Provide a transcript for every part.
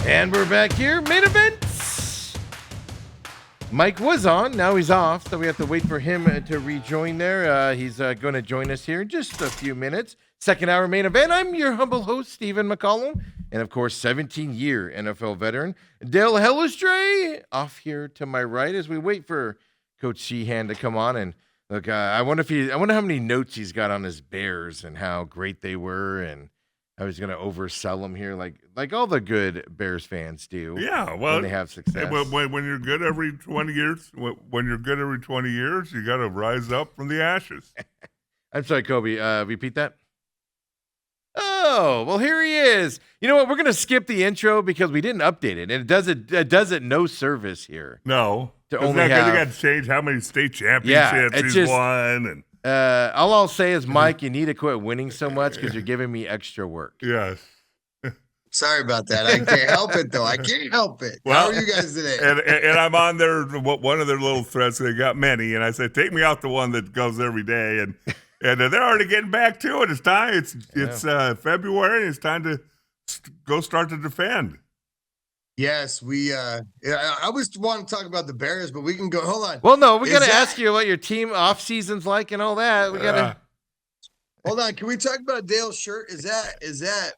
And we're back here. Main event. Mike was on. Now he's off. So we have to wait for him to rejoin there. He's going to join us here in just a few minutes. Second hour main event. I'm your humble host, Stephen McCollum. And, of course, 17-year NFL veteran, Dale Hellestrae, off here to my right as we wait for Coach Sheahan to come on. And, look, I wonder how many notes he's got on his Bears and how great they were and how he's going to oversell them here like all the good Bears fans do. Yeah, well, when they have success. When you're good every 20 years, you got to rise up from the ashes. I'm sorry, Kobe. Repeat that. Oh, well, here he is. You know what? We're going to skip the intro because we didn't update it, and it does it no service here. No. To only only have, you got to change how many state championships he's won. And all I'll say is, Mike, you need to quit winning so much because you're giving me extra work. Yes. Sorry about that. I can't help it, though. I can't help it. Well, how are you guys today? And I'm on one of their little threads. They got many, and I said, take me out the one that goes every day. And they're already getting back to it. It's time. It's February. It's time to go start to defend. Yes, I was wanting to talk about the Bears, but we can go. Hold on. Well, no, we got to ask you what your team off season's like and all that. We got to. Hold on. Can we talk about Dale's shirt? Is that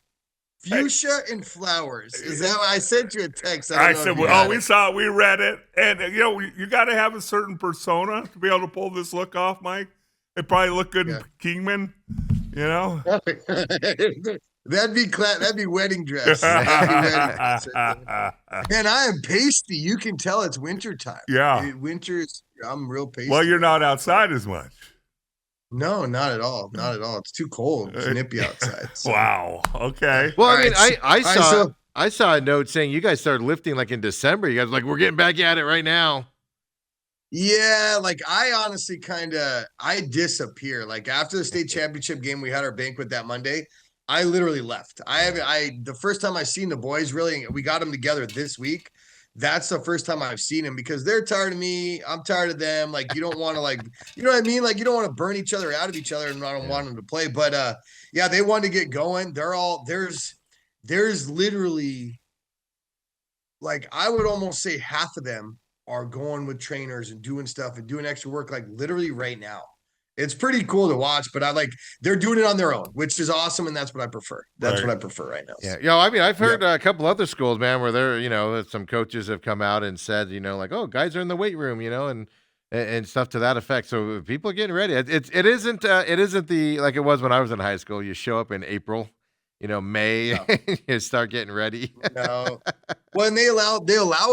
fuchsia and flowers? Is that what I sent you a text? I said, well, we saw it. We read it. And, you got to have a certain persona to be able to pull this look off, Mike. It probably look good in Kingman, That'd be wedding dress. Man, I am pasty. You can tell it's winter time. Yeah. I'm real pasty. Well, you're not outside as much. No, not at all. Not at all. It's too cold. It's nippy outside. So. Wow. Okay. Well, I saw a note saying you guys started lifting like in December. You guys were like, we're getting back at it right now. Yeah, I honestly I disappear. Like after the state championship game, we had our banquet that Monday. I literally left. The first time I seen the boys, really, we got them together this week. That's the first time I've seen them because they're tired of me. I'm tired of them. Like you don't want to you know what I mean? Like you don't want to burn each other out of each other, and I don't want them to play. But yeah, they wanted to get going. There's literally I would almost say half of them are going with trainers and doing stuff and doing extra work literally right now. It's pretty cool to watch, but they're doing it on their own, which is awesome, and that's what I prefer. That's what I prefer right now. Yeah, I mean, I've heard a couple other schools, man, where they're, some coaches have come out and said, oh, guys are in the weight room, and stuff to that effect. So people are getting ready. It isn't the like it was when I was in high school. You show up in April, May, you start getting ready. No. Well, and they allow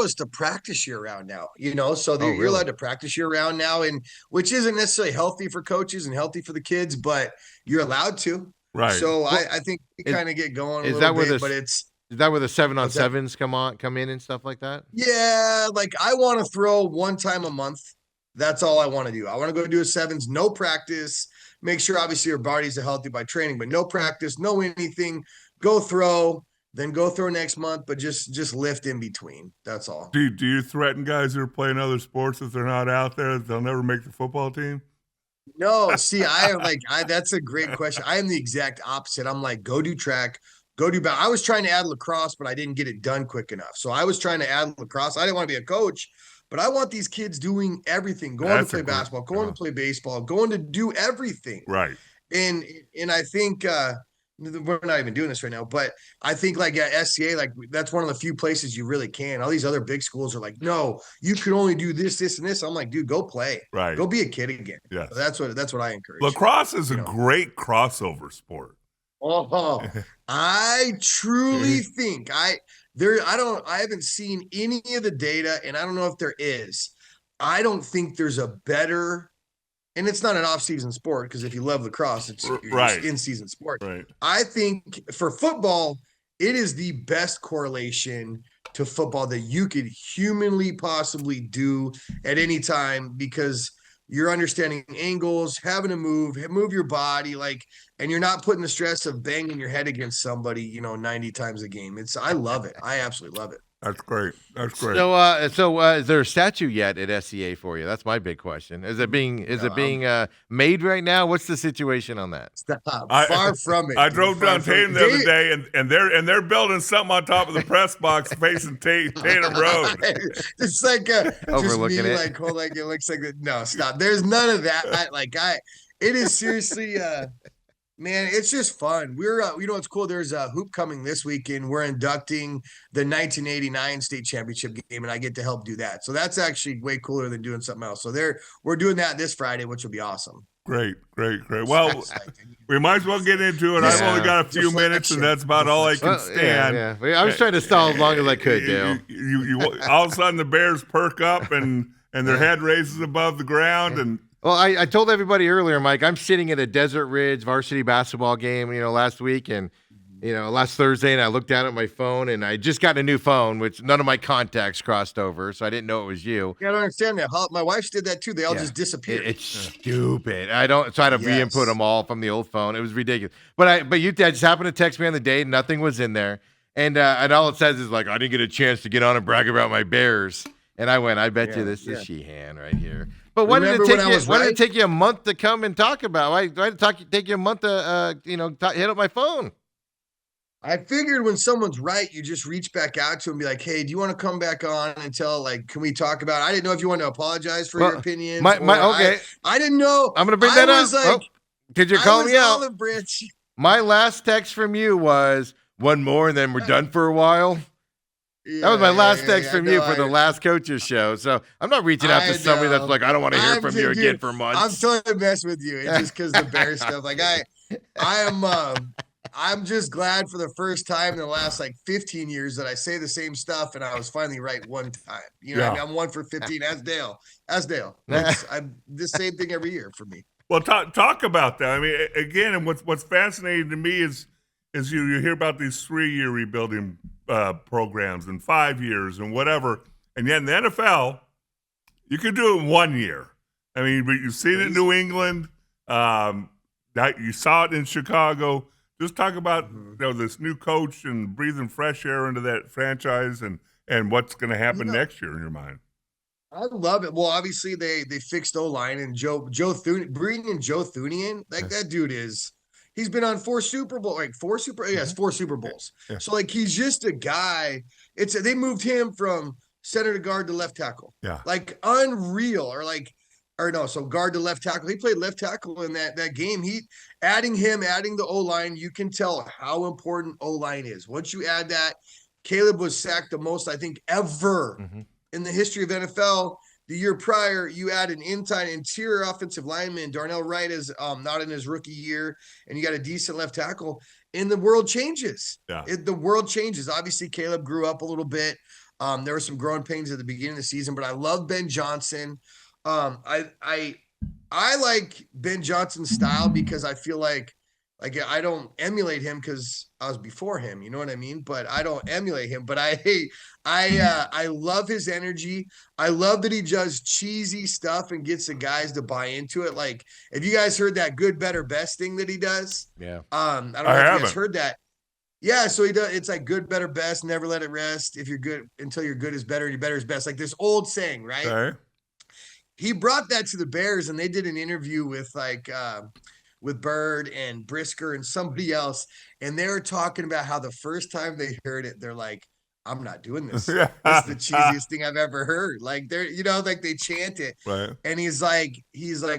us to practice year round now, so you're allowed to practice year round now, and which isn't necessarily healthy for coaches and healthy for the kids, but you're allowed to. Right. So I think we kind of get going is that where the 7-on-7s come in and stuff like that? Yeah. I want to throw one time a month. That's all I want to do. I want to go do a sevens, no practice. Make sure, obviously, your bodies are healthy by training, but no practice, no anything. Go throw, then go throw next month, but just lift in between. That's all. Do you threaten guys who are playing other sports if they're not out there, they'll never make the football team? No, see, that's a great question. I am the exact opposite. I'm go do track, go do I was trying to add lacrosse, but I didn't get it done quick enough. So I was trying to add lacrosse. I didn't want to be a coach. But I want these kids doing everything, going to play basketball, going to play baseball, going to do everything. Right. And I think we're not even doing this right now, but I think at SCA, that's one of the few places you really can. All these other big schools are no, you can only do this, this, and this. I'm dude, go play. Right. Go be a kid again. Yeah. So that's what I encourage. Lacrosse is a great crossover sport. Oh, I truly think I haven't seen any of the data, and I don't know if there is. I don't think there's a better, and it's not an off-season sport because if you love lacrosse, it's in-season sport. Right. I think for football, it is the best correlation to football that you could humanly possibly do at any time because you're understanding angles, having to move your body, and you're not putting the stress of banging your head against somebody, 90 times a game. I love it. I absolutely love it. That's great. That's great. So is there a statue yet at SCA for you? That's my big question. Is it being made right now? What's the situation on that? Stop. Far from it. I dude. drove Far down from Tatum it. the other day, and they're building something on top of the press box facing Tatum Road. It's like just Overlooking me, it. like, hold, like it looks like no, stop. There's none of that. It is seriously, man, it's just fun. We're, it's cool. There's a hoop coming this weekend. We're inducting the 1989 state championship game, and I get to help do that. So that's actually way cooler than doing something else. So we're doing that this Friday, which will be awesome. Great. Well, we might as well get into it. Yeah. I've only got a few minutes, and that's about all I can stand. Yeah. I was trying to stall as long as I could, Dale. You all of a sudden the Bears perk up and their head raises above the ground, and Well, I told everybody earlier, Mike, I'm sitting at a Desert Ridge varsity basketball game, last week and, last Thursday, and I looked down at my phone, and I just got a new phone, which none of my contacts crossed over, so I didn't know it was you. Yeah, I don't understand that. My wife's did that too. They all just disappeared. It's stupid. I had to re-input them all from the old phone. It was ridiculous. But I just happened to text me on the day. Nothing was in there, and all it says is like, I didn't get a chance to get on and brag about my Bears. And I went, I bet you this is Sheahan right here. But why did it take you a month to come and talk about? Why did it take you a month to hit up my phone? I figured when someone's right, you just reach back out to them and be like, hey, do you want to come back on and tell, can we talk about it? I didn't know if you want to apologize for your opinion. Okay. I didn't know. I'm going to bring that up. Could you call me out? My last text from you was one more and then we're done for a while. That was my last text from you for the last coaches show. So I'm not reaching out to somebody that's like, I don't want to hear from you again for months. I'm totally messing with you. It's just because the Bears stuff. I'm just glad for the first time in the last 15 years that I say the same stuff and I was finally right one time. I'm 1 for 15 as Dale. I'm the same thing every year for me. Well, talk about that. I mean, again, and what's fascinating to me is you hear about these 3-year rebuilding programs and 5 years and whatever, and yet in the NFL, you can do it in 1 year. I mean, but you've seen it in New England. You saw it in Chicago. Just talk about this new coach and breathing fresh air into that franchise and what's going to happen next year in your mind. I love it. Well, obviously they fixed O-line and Joe Thuney, bringing Joe Thuney in, that dude he's been on 4 Super Bowls. 4 Super Bowls. Yeah. So he's just a guy. They moved him from center to guard to left tackle. Yeah. Unreal so guard to left tackle. He played left tackle in that game. Adding the O-line, you can tell how important O-line is. Once you add that, Caleb was sacked the most, I think, ever in the history of NFL. The year prior, you add an interior offensive lineman. Darnell Wright is not in his rookie year, and you got a decent left tackle, and the world changes. Yeah. The world changes. Obviously, Caleb grew up a little bit. There were some growing pains at the beginning of the season, but I love Ben Johnson. I like Ben Johnson's style because I feel like I don't emulate him because I was before him, you know what I mean? But I don't emulate him. But I love his energy. I love that he does cheesy stuff and gets the guys to buy into it. If you guys heard that good, better, best thing that he does, I don't know if you guys heard that. Yeah, so he does. It's good, better, best. Never let it rest. If you're good until your good is better, your better is best. This old saying, right? Okay. He brought that to the Bears, and they did an interview with with Bird and Brisker and somebody else, and they were talking about how the first time they heard it, they're like, "I'm not doing this. This is the cheesiest thing I've ever heard." They chant it, right? And he's like,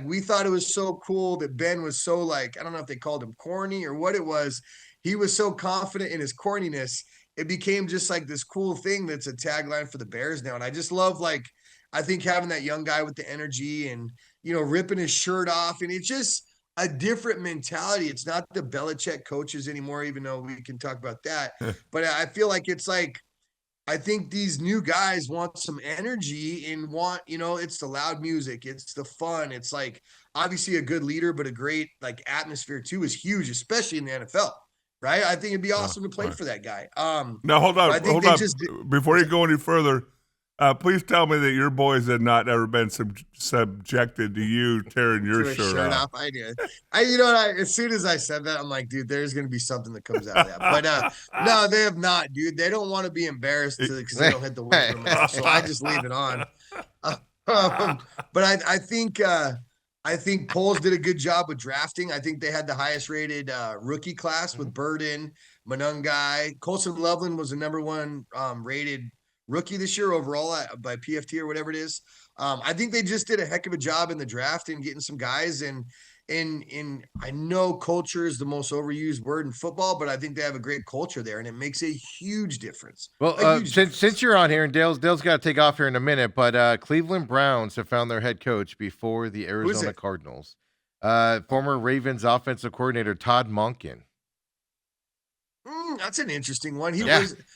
we thought it was so cool that Ben was so I don't know if they called him corny or what it was. He was so confident in his corniness, it became just this cool thing that's a tagline for the Bears now, and I just love I think having that young guy with the energy and, ripping his shirt off, and it's just a different mentality. It's not the Belichick coaches anymore, even though we can talk about that. But I feel I think these new guys want some energy and want, it's the loud music. It's the fun. It's obviously a good leader, but a great atmosphere too is huge, especially in the NFL. Right. I think it'd be awesome to play for that guy. Now hold on. Before you go any further, Please tell me that your boys had not ever been subjected to you tearing your shirt off. I did. You know what? As soon as I said that, I'm like, dude, there's gonna be something that comes out of that. But no, they have not, dude. They don't want to be embarrassed because they don't hit the weight room enough, so I just leave it on. But I think Poles did a good job with drafting. I think they had the highest rated rookie class with Burden, Manungai. Colson Loveland was the number one rated rookie this year overall by PFT or whatever it is. I think they just did a heck of a job in the draft and getting some guys. And I know culture is the most overused word in football, but I think they have a great culture there, and it makes a huge difference. Well, since you're on here, and Dale's got to take off here in a minute, but Cleveland Browns have found their head coach before the Arizona Cardinals. Former Ravens offensive coordinator Todd Monken. That's an interesting one.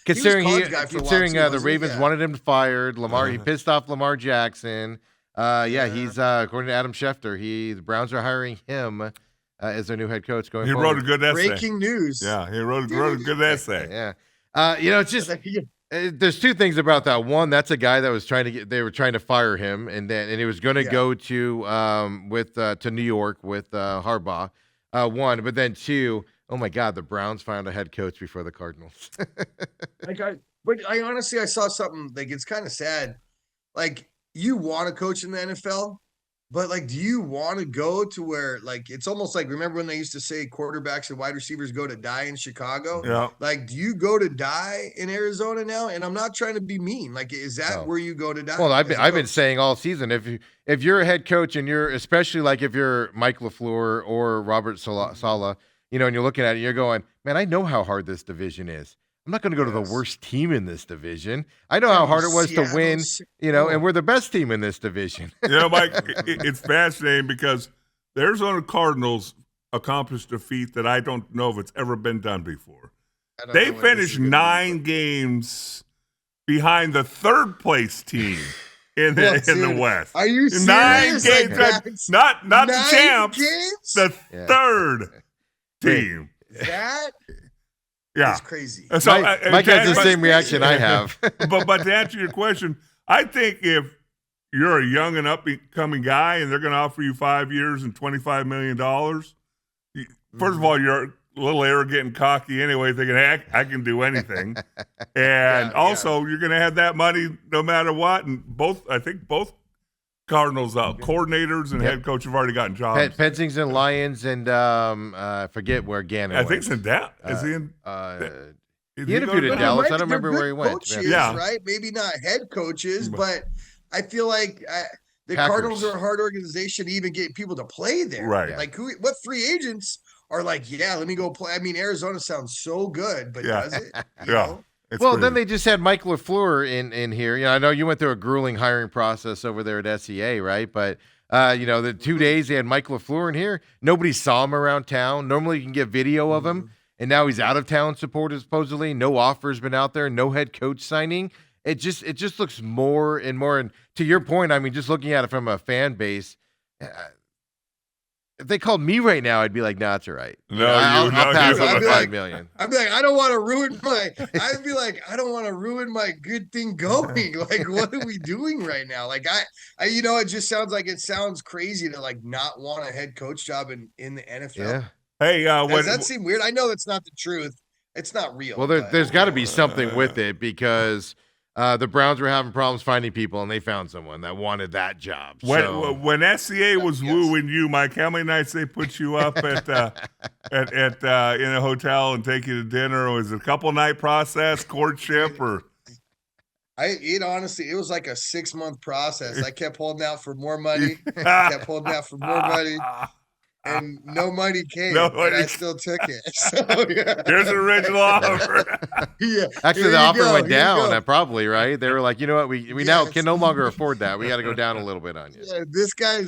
Considering the Ravens wanted him fired, he pissed off Lamar Jackson. He's according to Adam Schefter, the Browns are hiring him as their new head coach going forward. He wrote a good essay. Breaking news. Yeah, he wrote a good essay. Yeah. It's just there's two things about that. One, that's a guy that was they were trying to fire him, and he was going to go to New York with Harbaugh. One, but then two, oh my God, the Browns found a head coach before the Cardinals. But I honestly, I saw something like it's kind of sad. Like, you want to coach in the NFL, but like, do you want to go to where, like, it's almost like, remember when they used to say quarterbacks and wide receivers go to die in Chicago? Yeah. Like, do you go to die in Arizona now? And I'm not trying to be mean. Like, is that where you go to die? Well, I've been saying all season, if you're a head coach and you're, especially like if you're Mike LaFleur or Robert Saleh, and you're looking at it, you're going, man, I know how hard this division is. I'm not going to go to the worst team in this division. I know how hard it was to win, and we're the best team in this division. Mike, it's fascinating because the Arizona Cardinals accomplished a feat that I don't know if it's ever been done before. They finished 9 games behind the third place team in the West. Are you serious? 9 games, like not 9 the champs, games? the third team. That? Yeah, it's crazy. So, Mike has the same reaction I have. but to answer your question, I think if you're a young and up-and-coming guy and they're going to offer you 5 years and $25 million, first of all, you're a little arrogant and cocky anyway, thinking, hey, I can do anything. And also, you're going to have that money no matter what. And I think both Cardinals coordinators and head coach have already gotten jobs. Penzington Lions and I forget where Gannon I think it's in Dallas. Is he in? He interviewed in Dallas. I don't remember where he went. Coaches, right? Maybe not head coaches, but I feel like the Packers. Cardinals are a hard organization to even get people to play there. Right. Like, what free agents are like, let me go play? I mean, Arizona sounds so good, but does it? You know? Then they just had Mike LaFleur in here. I know you went through a grueling hiring process over there at SCA, right? But the 2 days they had Mike LaFleur in here. Nobody saw him around town. Normally you can get video of him, and now he's out of town supposedly. No offer's been out there. No head coach signing. It just looks more and more. And to your point, I mean, just looking at it from a fan base. If they called me right now, I'd be like, "No, it's all right. I'll pass on the $5 million." I'd be like, I don't want to ruin my good thing going. Like, what are we doing right now? Like, it just sounds crazy to like not want a head coach job in the NFL. Yeah. Hey, does that seem weird? I know it's not the truth. It's not real. Well, there's got to be something with it because the Browns were having problems finding people, and they found someone that wanted that job. When SCA was wooing you, Mike, how many nights they put you up at in a hotel and take you to dinner? Or was it a couple night process, courtship, or? Honestly, it was like a 6-month process. I kept holding out for more money. And no money came. And I still took it. So, here's an original offer. Actually, the offer went down. Probably right. They were like, you know what? We now can no longer afford that. We got to go down a little bit on you. Yeah,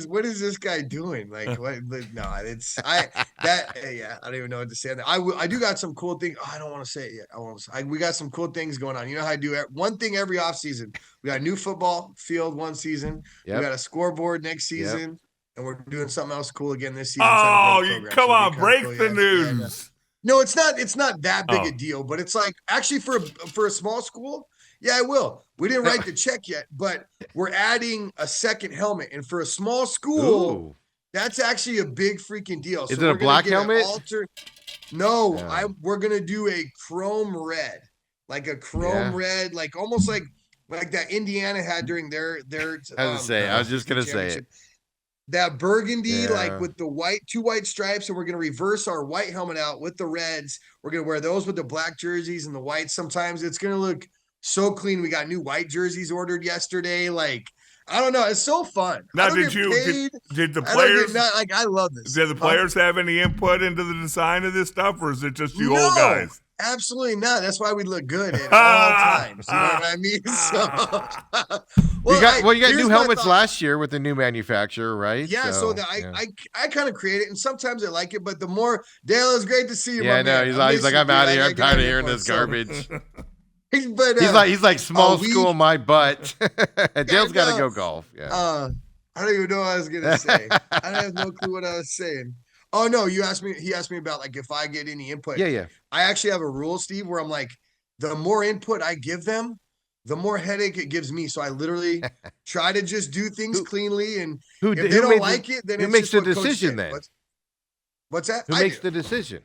what is this guy doing? Like, what? No, I don't even know what to say. I do got some cool things. Oh, I don't want to say it yet. We got some cool things going on. You know how I do one thing every offseason. We got a new football field one season. We got a scoreboard next season. And we're doing something else cool again this season. Oh, come on, break the news. No, it's not that big a deal, but it's like actually for a small school, I will. We didn't write the check yet, but we're adding a second helmet. And for a small school, Ooh. that's actually a big freaking deal. Is so it a we're gonna black get helmet? No, Yeah. we're gonna do a chrome red, like a chrome red, like almost like that Indiana had during their I was just gonna say it. That burgundy, like Yeah. with the two white stripes, and we're gonna reverse our white helmet out with the reds. We're gonna wear those with the black jerseys and the whites. Sometimes it's gonna look so clean. We got new white jerseys ordered yesterday. Like, I don't know, it's so fun. Now, I don't get paid. did the I don't players get like I love this. did the players have any input into the design of this stuff, or is it just you No, old guys? absolutely not. That's why we look good at all times. You know what I mean? So, you got here's new my helmets thought. last year with the new manufacturer, right? Yeah, so I kind of create it, and sometimes I like it, but the more Dale, it's great to see you. Yeah, my no, man. he's I like, miss you, I'm dude. out of here. I I'm get tired of out hearing here this so- garbage. But He's like small we- school my butt. Dale's got to know. go golf. Yeah. I don't even know what I was gonna say. I have no clue what I was saying. Oh no, he asked me about like if I get any input. Yeah. I actually have a rule, Steve, where I'm like, the more input I give them, the more headache it gives me. So I literally try to just do things cleanly, and if they don't like it, then who it's makes just the what Coach decision said. then? What's that? Who I makes do. the decision?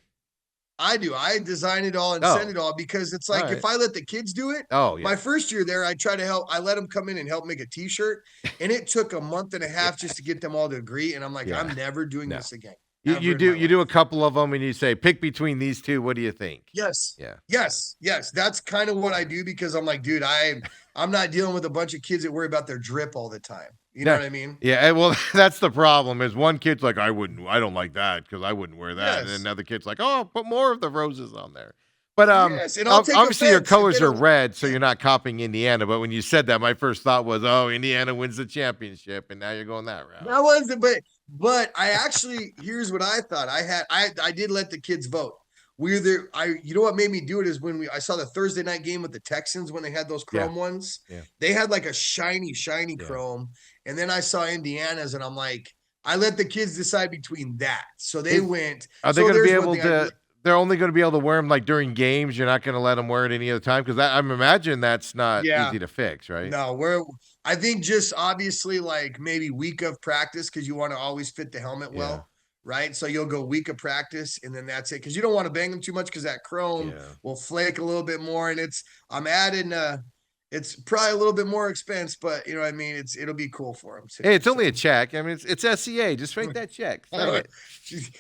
I do. I design it all and Oh. send it all because it's like All right. if I let the kids do it. Oh, yeah. My first year there, I try to help. I let them come in and help make a T-shirt, and it took a month and a half just to get them all to agree. And I'm like, Yeah. I'm never doing No. this again. You Ever you in do my you do a life. couple of them and you say pick between these two. What do you think? Yes. Yeah. Yes. That's kind of what I do because I'm like, dude, I'm not dealing with a bunch of kids that worry about their drip all the time. You know what I mean? Yeah. Well, that's the problem. Is one kid's like, I don't like that because I wouldn't wear that, and Yes. another kid's like, oh, put more of the roses on there. But Yes, and I'll take obviously your offense if colors they are don't- red, so you're not copying Indiana. But when you said that, my first thought was, oh, Indiana wins the championship, and now you're going that route. That wasn't, but I actually here's what I thought. I did let the kids vote. You know what made me do it is when I saw the Thursday night game with the Texans when they had those chrome ones. Yeah. They had like a shiny Yeah. chrome, and then I saw Indiana's, and I'm like, I let the kids decide between that. So they went. Are they so going to be there's one able thing to? They're only going to be able to wear them like during games. You're not going to let them wear it any other time because I'm imagine that's not Yeah. easy to fix, right? No, I think just obviously like maybe week of practice because you want to always fit the helmet well, Yeah. right? So you'll go week of practice and then that's it because you don't want to bang them too much because that chrome Yeah. will flake a little bit more. And I'm adding it's probably a little bit more expense, but you know what I mean? It'll be cool for them too. Hey, it's only a check. I mean, it's SCA. Just write that check. Send it.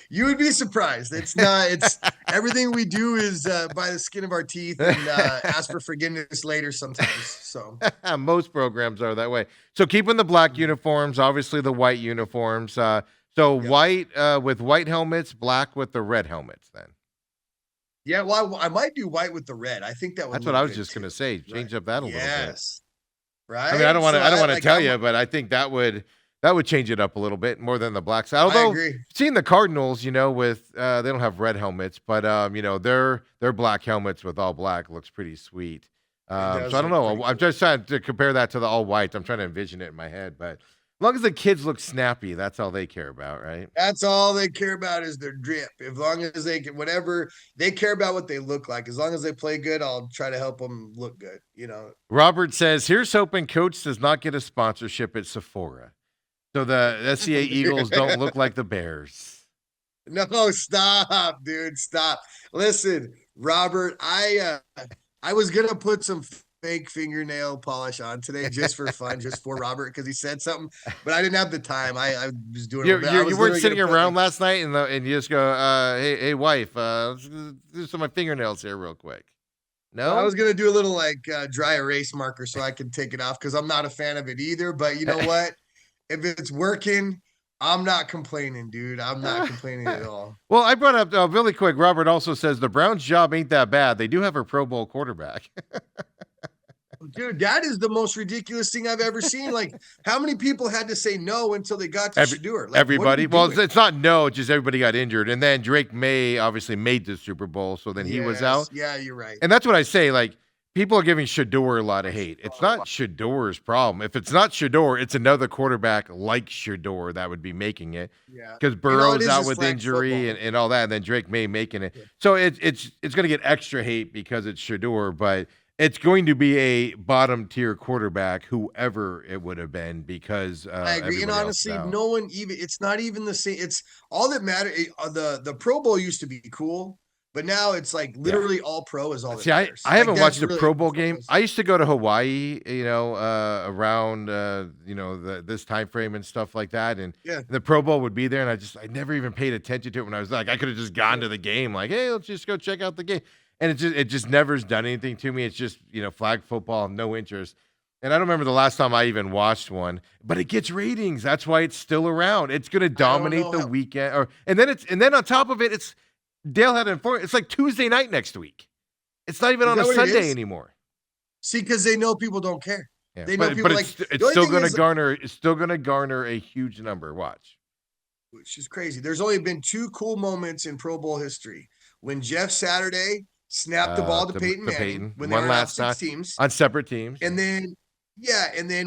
You would be surprised. It's not. It's everything we do is by the skin of our teeth and ask for forgiveness later sometimes. So Most programs are that way. So keeping the black uniforms, obviously the white uniforms. White with white helmets, black with the red helmets. Then yeah, well, I might do white with the red. I think that would. that's what look I was good, just too. going to say. Change up that a little bit. Yes. Right. I mean, I don't want to. So I don't want to like, tell I'm- you, but I think that would change it up a little bit more than the black side. I Although agree. seeing the Cardinals, with they don't have red helmets, but their black helmets with all black looks pretty sweet. So I does don't look know. pretty I'm just trying to compare that to the all white. I'm trying to envision it in my head, but as long as the kids look snappy, that's all they care about, right? That's all they care about is their drip. As long as they can, whatever they care about, what they look like. As long as they play good, I'll try to help them look good. Robert says, "Here's hoping Coach does not get a sponsorship at Sephora, so the SCA Eagles don't look like the Bears." No, stop, dude, stop. Listen, Robert, I was gonna put some fake fingernail polish on today just for fun, just for Robert because he said something, but I didn't have the time. I was doing. You I was weren't literally sitting gonna put, around like, last night and you just go, hey wife, let's do some of my fingernails here real quick. No, I was gonna do a little like dry erase marker so I can take it off because I'm not a fan of it either. But you know what? If it's working, I'm not complaining, dude. I'm not complaining at all. Well, I brought up really quick. Robert also says the Browns' job ain't that bad. They do have a Pro Bowl quarterback. Dude, that is the most ridiculous thing I've ever seen. Like, how many people had to say no until they got to Shedeur? Like, Everybody. what are we Well, doing? it's not no, it's just everybody got injured. And then Drake May obviously made the Super Bowl, so then he was out. Yeah, you're right. And that's what I say. Like, people are giving Shedeur a lot of hate. It's not Shedeur's problem. If it's not Shedeur, it's another quarterback like Shedeur that would be making it. Yeah. Because all it Burrow's is out is with flag injury football. and all that, and then Drake May making it. Yeah. So it's going to get extra hate because it's Shedeur, but It's going to be a bottom tier quarterback, whoever it would have been, because I agree. And everybody else is honestly, out. no one even, it's not even the same. It's all that matter. The Pro Bowl used to be cool, but now it's like literally all pro is all that See, I matters. haven't Like, watched that's a really Pro Bowl game. I used to go to Hawaii, around this time frame and stuff like that, and Yeah. the Pro Bowl would be there, and I never even paid attention to it when I was like, I could have just gone to the game, like, hey, let's just go check out the game, and it just never's done anything to me. It's just flag football, no interest. And I don't remember the last time I even watched one, but it gets ratings. That's why it's still around. It's going to dominate the weekend, and then on top of it, it's Dale had informed. It's like Tuesday night next week. It's not even on a Sunday anymore. See, because they know people don't care. Yeah. They know but people it's still going to garner. It's still going to garner a huge number. Watch, which is crazy. There's only been 2 cool moments in Pro Bowl history: when Jeff Saturday snapped the ball to Peyton Manning when they were on 6 teams on separate teams, and then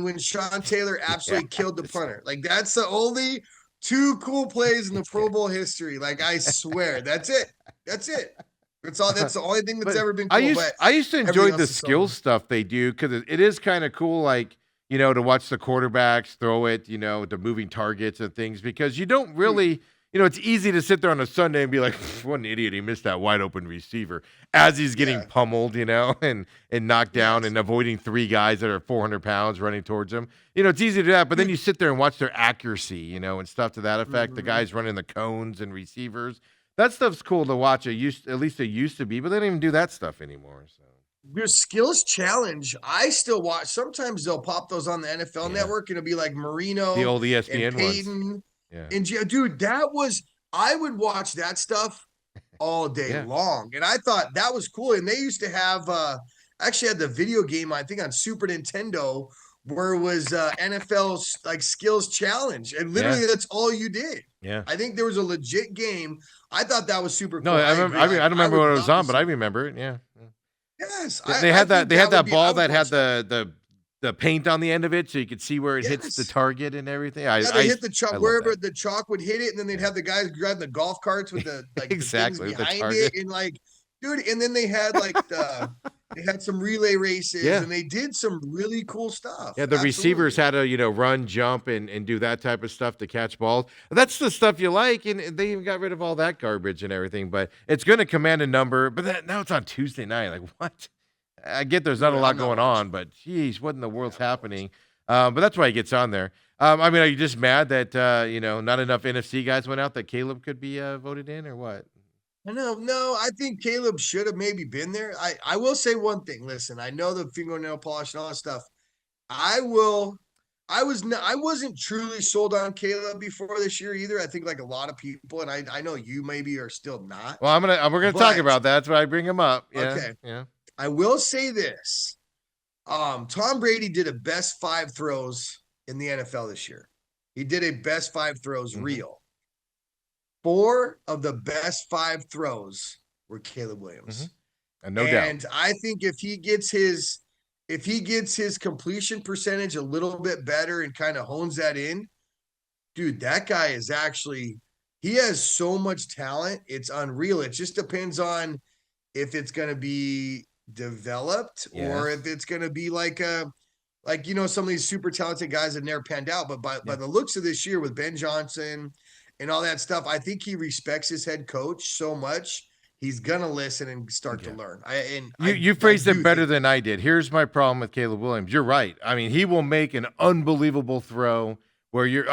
when Sean Taylor absolutely killed the punter. Like, that's the only 2 cool plays in the Pro Bowl history. Like, I swear, that's it. That's it. That's all. That's the only thing that's ever been cool. I used to enjoy the skills stuff they do, because it is kind of cool, like, to watch the quarterbacks throw it, the moving targets and things, because you don't really, it's easy to sit there on a Sunday and be like, what an idiot, he missed that wide open receiver as he's getting pummeled, and knocked down and avoiding 3 guys that are 400 pounds running towards him. It's easy to do that, but then you sit there and watch their accuracy, and stuff to that effect. The guys running the cones and receivers. That stuff's cool to watch. At least it used to be, but they don't even do that stuff anymore. So your skills challenge, I still watch. Sometimes they'll pop those on the NFL Network, and it'll be like Marino, the old ESPN and Peyton, ones. Yeah. And dude, I would watch that stuff all day long, and I thought that was cool. And they used to have actually had the video game, I think, on Super Nintendo, where it was NFL's like skills challenge, and literally that's all you did. Yeah, I think there was a legit game. I thought that was super cool. No, I don't remember what it was on, but I remember it. Yeah. Yes, they had that. They had that ball that had the paint on the end of it, so you could see where it hits the target and everything. They hit the chalk wherever the chalk would hit it, and then they'd have the guys grab the golf carts with the exactly the things behind it, and like, dude, and then they had like they had some relay races, and they did some really cool stuff. Yeah, the receivers had to run, jump, and do that type of stuff to catch balls. That's the stuff you like, and they even got rid of all that garbage and everything. But it's going to command a number. But now it's on Tuesday night. Like, what? I get there's not a lot going on, but geez, what in the world's happening? But that's why he gets on there. I mean, are you just mad that not enough NFC guys went out, that Caleb could be voted in, or what? No, I think Caleb should have maybe been there. I will say one thing. Listen, I know the fingernail polish and all that stuff. I wasn't truly sold on Caleb before this year either. I think like a lot of people, and I know you maybe are still not. Well, we're gonna talk about that. That's why I bring him up. Yeah, okay. Yeah. I will say this. Tom Brady did a best 5 throws in the NFL this year. He did a best 5 throws real. 4 of the best 5 throws were Caleb Williams. And no doubt. And I think if he gets his completion percentage a little bit better and kind of hones that in, dude, that guy is he has so much talent. It's unreal. It just depends on if it's going to be developed or if it's going to be like some of these super talented guys that never panned out. But by the looks of this year with Ben Johnson and all that stuff, I think he respects his head coach so much. He's going to listen and start to learn. You phrased it better than I did. Here's my problem with Caleb Williams. You're right. I mean, he will make an unbelievable throw where you're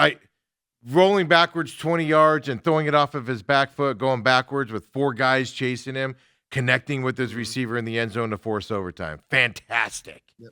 rolling backwards 20 yards and throwing it off of his back foot, going backwards with 4 guys chasing him, connecting with his receiver in the end zone to force overtime. Fantastic. Yep.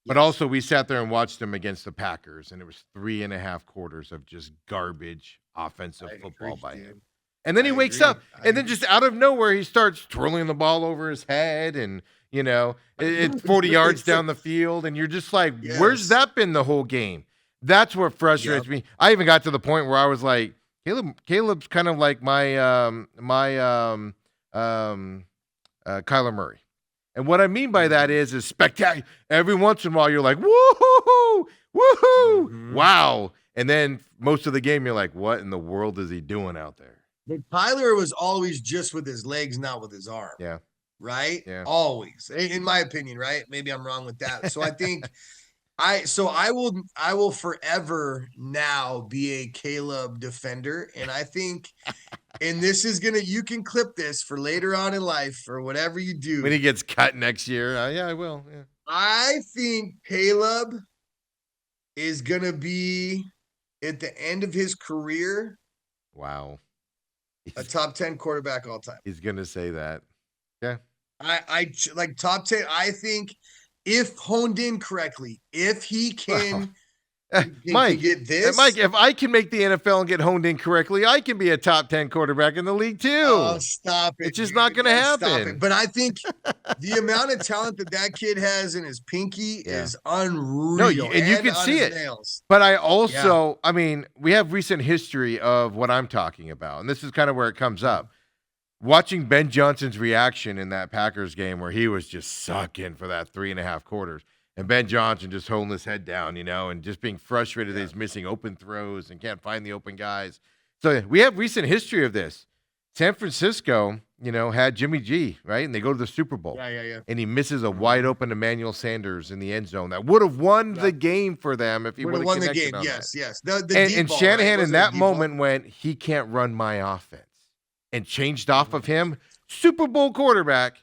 But also, we sat there and watched him against the Packers, and it was 3.5 quarters of just garbage offensive football by him. And then he wakes up, and then just out of nowhere, he starts twirling the ball over his head, and it's 40 yards down the field, and you're just like, where's that been the whole game? That's what frustrates me. I even got to the point where I was like, Caleb's kind of like my Kyler Murray. And what I mean by that is spectacular. Every once in a while, you're like, woohoo, woohoo, wow. And then most of the game, you're like, what in the world is he doing out there? But Kyler was always just with his legs, not with his arm. Yeah. right? Yeah. Always, in my opinion, right? Maybe I'm wrong with that. So I think I will forever now be a Caleb defender. And I think, and this is you can clip this for later on in life or whatever you do. When he gets cut next year, yeah, I will. Yeah. I think Caleb is gonna be at the end of his career. Wow. A top 10 quarterback all time. He's gonna say that. Yeah. I like top 10. I think if honed in correctly, if he can, Mike, get this. Mike, if I can make the NFL and get honed in correctly, I can be a top 10 quarterback in the league too. Oh, stop it. It's just not going to happen. Stop it. But I think the amount of talent that kid has in his pinky is unreal. No, and you can see it. Nails. But I also, I mean, we have recent history of what I'm talking about, and this is kind of where it comes up. Watching Ben Johnson's reaction in that Packers game where he was just sucking for that 3.5 quarters. And Ben Johnson just holding his head down, and just being frustrated that he's missing open throws and can't find the open guys. So we have recent history of this. San Francisco, had Jimmy G, right? And they go to the Super Bowl. Yeah. And he misses a wide open Emmanuel Sanders in the end zone. That would have won the game for them if he would have won the game. Yes. And Shanahan in that moment went, he can't run my offense. And changed off of him. Super Bowl quarterback.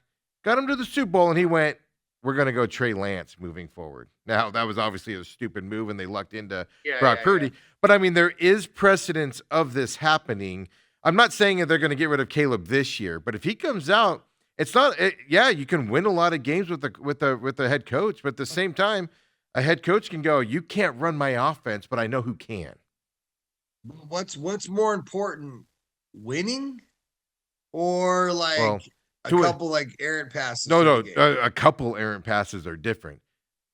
Got him to the Super Bowl, and he went, we're going to go Trey Lance moving forward. Now, that was obviously a stupid move, and they lucked into Brock Purdy. But, I mean, there is precedence of this happening. I'm not saying that they're going to get rid of Caleb this year, but if he comes out, it's not you can win a lot of games with the head coach, but at the same time, a head coach can go, you can't run my offense, but I know who can. What's more important, winning or a couple errant passes? No, a couple errant passes are different.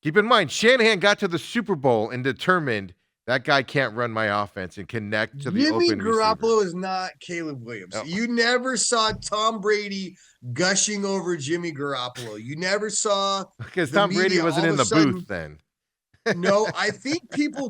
Keep in mind, Shanahan got to the Super Bowl and determined that guy can't run my offense and connect to the open receiver. Jimmy Garoppolo is not Caleb Williams. Oh. You never saw Tom Brady gushing over Jimmy Garoppolo. You never saw because Tom Brady wasn't in the booth then. No, I think people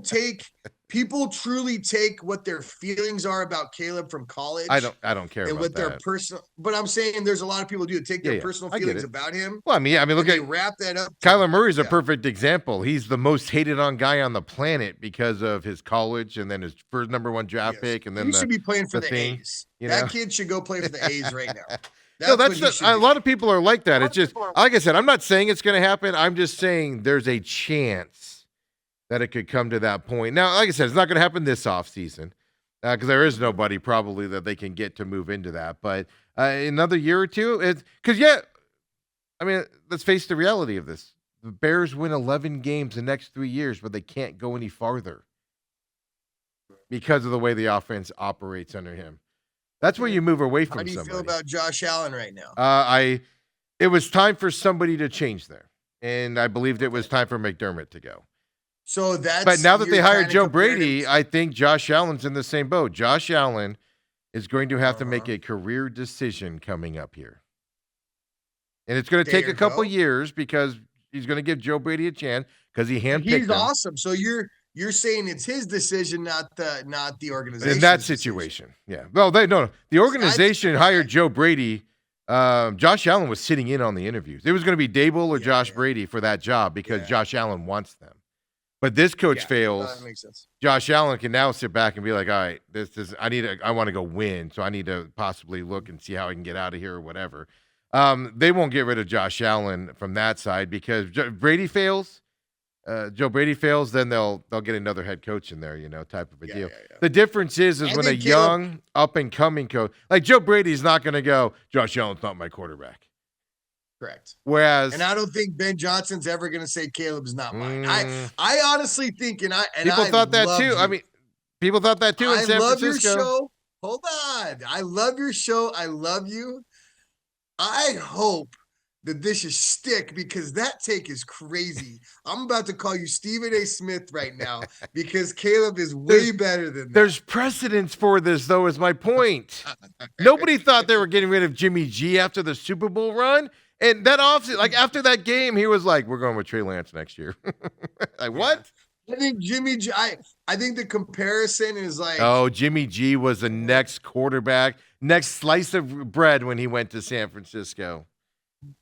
truly take what their feelings are about Caleb from college. I don't care and about what that. Their personal. But I'm saying there's a lot of people do take their personal feelings about him. Well, I mean, look at wrap that up. Kyler Murray's a perfect example. He's the most hated on guy on the planet because of his college and then his first number 1 draft pick, and then he should be playing for the A's. That kid should go play for the A's right now. A lot of people are like that. It's just like I said. I'm not saying it's going to happen. I'm just saying there's a chance that it could come to that point. Now, like I said, it's not going to happen this offseason because there is nobody probably that they can get to move into that. But another year or two, let's face the reality of this. The Bears win 11 games the next 3 years, but they can't go any farther because of the way the offense operates under him. That's where you move away from somebody. How do you feel about Josh Allen right now? It was time for somebody to change there, and I believed it was time for McDermott to go. So but now that they hired Joe Brady, I think Josh Allen's in the same boat. Josh Allen is going to have to make a career decision coming up here. And it's going to take a couple years because he's going to give Joe Brady a chance because he handpicked him. He's awesome. So you're saying it's his decision, not the organization. In that situation, yeah. Well, the organization hired Joe Brady. Josh Allen was sitting in on the interviews. It was going to be Dable or Josh Brady for that job because Josh Allen wants them. But this coach fails. That makes sense. Josh Allen can now sit back and be like, all right, I want to go win, so I need to possibly look and see how I can get out of here or whatever. They won't get rid of Josh Allen from that side because Brady fails. Joe Brady fails, then they'll get another head coach in there, type of a deal. Yeah. The difference is when a young, up-and-coming coach, like Joe Brady's not going to go, Josh Allen's not my quarterback. Correct. Whereas, and I don't think Ben Johnson's ever going to say Caleb's not mine. I honestly think, people thought that too. I mean, people thought that too in San Francisco. I love your show. Hold on. I love your show. I love you. I hope that this is stick because that take is crazy. I'm about to call you Stephen A. Smith right now because Caleb is way better than that. There's precedence for this, though, is my point. Nobody thought they were getting rid of Jimmy G after the Super Bowl run. And that after that game, he was like, we're going with Trey Lance next year. What? I think Jimmy G, I think the comparison is Jimmy G was the next quarterback, next slice of bread when he went to San Francisco.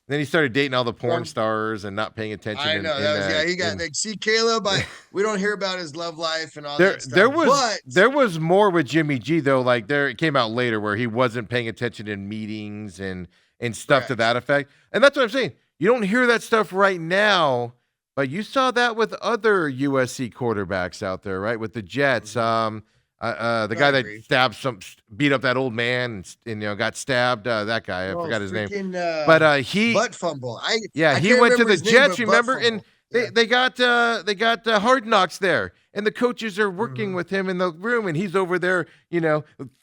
Then he started dating all the porn From- stars and not paying attention. I know he got like, see Caleb. We don't hear about his love life and all that stuff. There was more with Jimmy G though. Like it came out later where he wasn't paying attention in meetings and stuff to that effect. And that's what I'm saying. You don't hear that stuff right now, but you saw that with other USC quarterbacks out there, right? With the Jets. The guy that beat up that old man and got stabbed. That guy, I forgot his name. But he butt fumble. He went to the Jets. Remember, and they got Hard Knocks there, and the coaches are working with him in the room, and he's over there,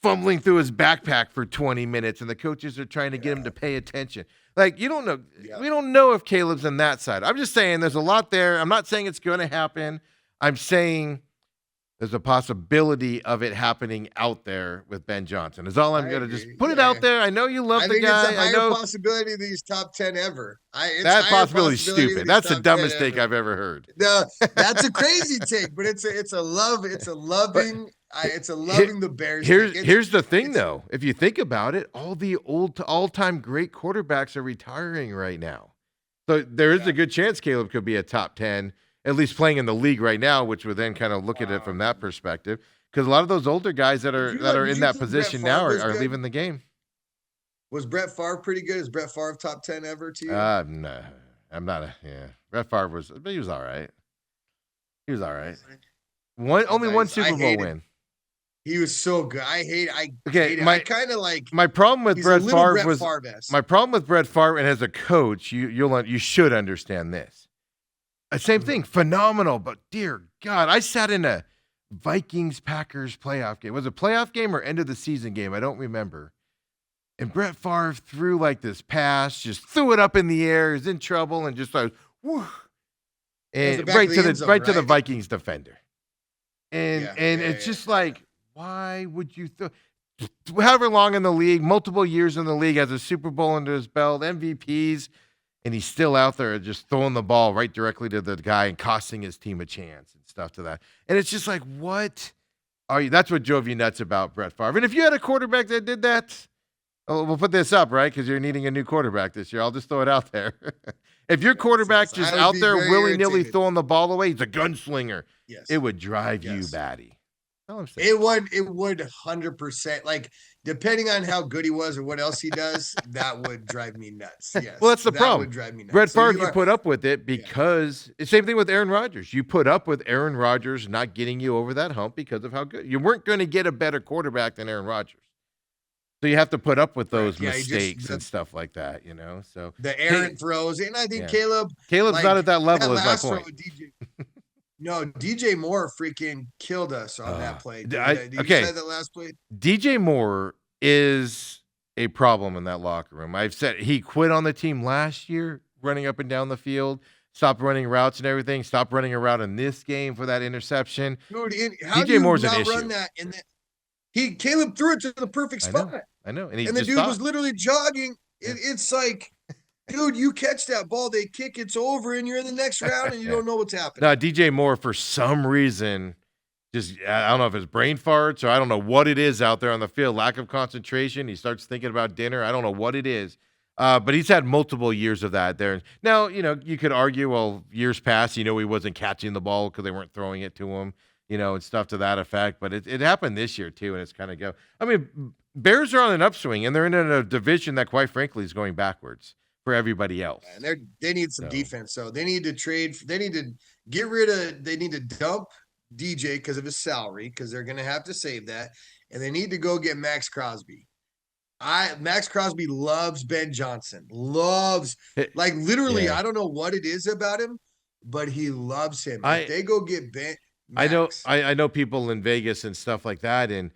fumbling through his backpack for 20 minutes, and the coaches are trying to get him to pay attention. Like, you don't know. Yeah. We don't know if Caleb's on that side. I'm just saying there's a lot there. I'm not saying it's going to happen. I'm saying there's a possibility of it happening out there with Ben Johnson. Is all I'm going to just put it out there. I know you love the guy. It's a higher possibility of these top 10 ever. That possibility is stupid. That's the dumbest take I've ever heard. No, that's a crazy take, but it's a loving the Bears. Here's the thing though. If you think about it, all the all-time great quarterbacks are retiring right now. So there is a good chance Caleb could be a top 10, at least playing in the league right now, which would then kind of look at it from that perspective. Because a lot of those older guys that are in that position now are leaving the game. Was Brett Favre pretty good? Is Brett Favre top 10 ever to you? No, I'm not. Brett Favre he was all right. He was all right. Only one Super Bowl win. He was so good. I kind of like my problem with Brett Favre was my problem with Brett Favre, and as a coach, you should understand this. Same thing, phenomenal, but dear God, I sat in a Vikings-Packers playoff game. Was it a playoff game or end of the season game? I don't remember. And Brett Favre threw like this pass, just threw it up in the air, is in trouble, and just like, whoo, and right to the Vikings defender. And it's just like, why would you throw? However long in the league, multiple years in the league, has a Super Bowl under his belt, MVPs. And he's still out there just throwing the ball right directly to the guy and costing his team a chance and stuff to that. And it's just like, what are you? That's what drove you nuts about Brett Favre. And if you had a quarterback that did that, we'll put this up, right? Because you're needing a new quarterback this year. I'll just throw it out there. If your quarterback's just out there willy-nilly throwing the ball away, he's a gunslinger. Yes. It would drive you batty. It would 100%. Like, depending on how good he was or what else he does, that would drive me nuts. Yes. Well, that's the problem. Would drive me nuts. Brett Favre, you put up with it because same thing with Aaron Rodgers. You put up with Aaron Rodgers not getting you over that hump because of how good you weren't going to get a better quarterback than Aaron Rodgers. So you have to put up with those mistakes and stuff like that, So the errant throws, and I think Caleb's not at that level. Is my point. No, DJ Moore freaking killed us on that play. Did you say that last play? DJ Moore is a problem in that locker room. I've said he quit on the team last year, running up and down the field, stopped running routes and everything, stopped running a route in this game for that interception. Dude, DJ Moore's an issue. Run that Caleb threw it to the perfect spot. I know. And the dude was literally jogging. It's like, dude, you catch that ball, they kick, it's over, and you're in the next round, and you don't know what's happening. No, DJ Moore, for some reason, I don't know if it's brain farts or I don't know what it is out there on the field, lack of concentration. He starts thinking about dinner. I don't know what it is. But he's had multiple years of that there. Now, you could argue, well, years past, he wasn't catching the ball because they weren't throwing it to him, and stuff to that effect. But it happened this year, too, and it's kind of I mean, Bears are on an upswing, and they're in a division that, quite frankly, is going backwards for everybody else. And they need some defense. So they need to trade. They need to they need to dump DJ because of his salary, because they're going to have to save that. And they need to go get Max Crosby. Max Crosby loves Ben Johnson. Like literally, I don't know what it is about him, but he loves him. If they go get Ben, Max, I know people in Vegas and stuff like that, and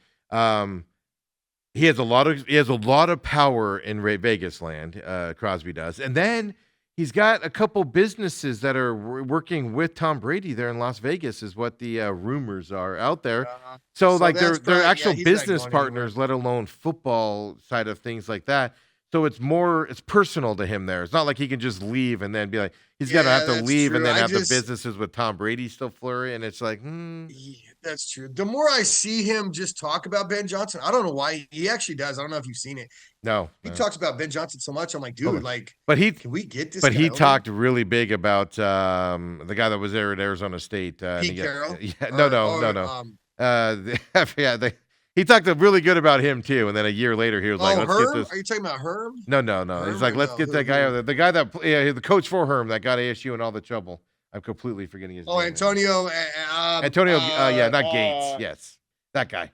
he has a lot of power in Vegas land. Crosby does, and then he's got a couple businesses that are working with Tom Brady there in Las Vegas, is what the rumors are out there. So like they're actual business partners, let alone football side of things like that. So it's personal to him there. It's not like he can just leave and then be like, he's got to have to that's leave and true. then have the businesses with Tom Brady still flurry. And it's like, Yeah, that's true. The more I see him just talk about Ben Johnson, I don't know why he actually does. I don't know if you've seen it. no. He talks about Ben Johnson so much. I'm like, dude, like, But can we get this? But guy he over? talked really big about the guy that was there at Arizona State. Pete Carroll? No. He talked really good about him too. And then a year later, he was like, "Let's Herm? get this." Are you talking about Herm? No. Herm He's like, or "Let's no? get that guy over there." The guy that, the coach for Herm that got ASU in all the trouble. I'm completely forgetting his name. Oh, Antonio. Antonio. Not Gates. Yes, that guy.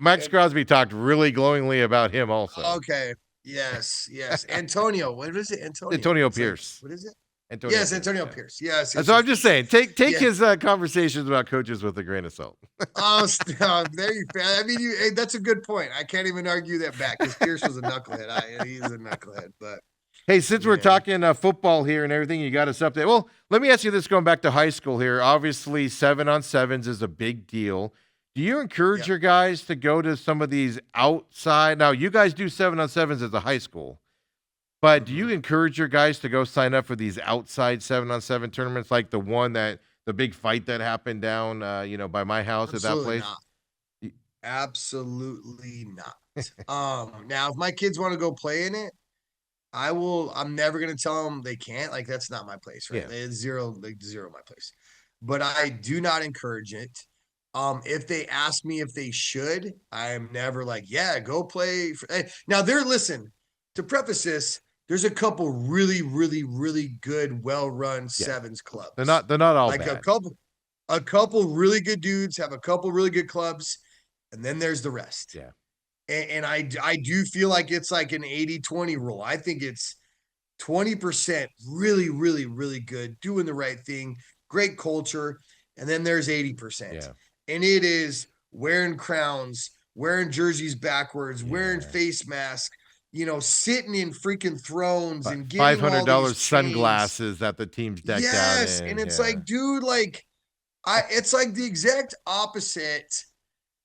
Max Crosby talked really glowingly about him also. Okay. Yes. Antonio. What is it? Antonio Pierce. What is it? Antonio Pierce. Yes. So I'm just saying, take his conversations about coaches with a grain of salt. Oh, stop. There you go. I mean, hey, that's a good point. I can't even argue that back because Pierce was a knucklehead. He's a knucklehead, but. Hey, since we're talking football here and everything, you got us up there. Well, let me ask you this, going back to high school here. Obviously, 7-on-7s is a big deal. Do you encourage your guys to go to some of these outside? Now, you guys do 7-on-7s as a high school, but do you encourage your guys to go sign up for these outside 7-on-7 tournaments, like the big fight that happened down, by my house at that place? Not. Absolutely not. Now, if my kids want to go play in it, I will. I'm never gonna tell them they can't. Like, that's not my place, right? Yeah. It's zero my place. But I do not encourage it. If they ask me if they should, I'm never like, yeah, go play. Now, listen, to preface this, there's a couple really, really, really good, well-run sevens clubs. They're not all like bad. A couple really good dudes have a couple really good clubs, and then there's the rest. Yeah. And I do feel like it's like an 80-20 rule. I think it's 20% really, really, really good, doing the right thing, great culture. And then there's 80%. Yeah. And it is wearing crowns, wearing jerseys backwards, wearing face masks, sitting in freaking thrones and getting $500 sunglasses that the team's decked out in. Yes. And it's like, dude, it's like the exact opposite.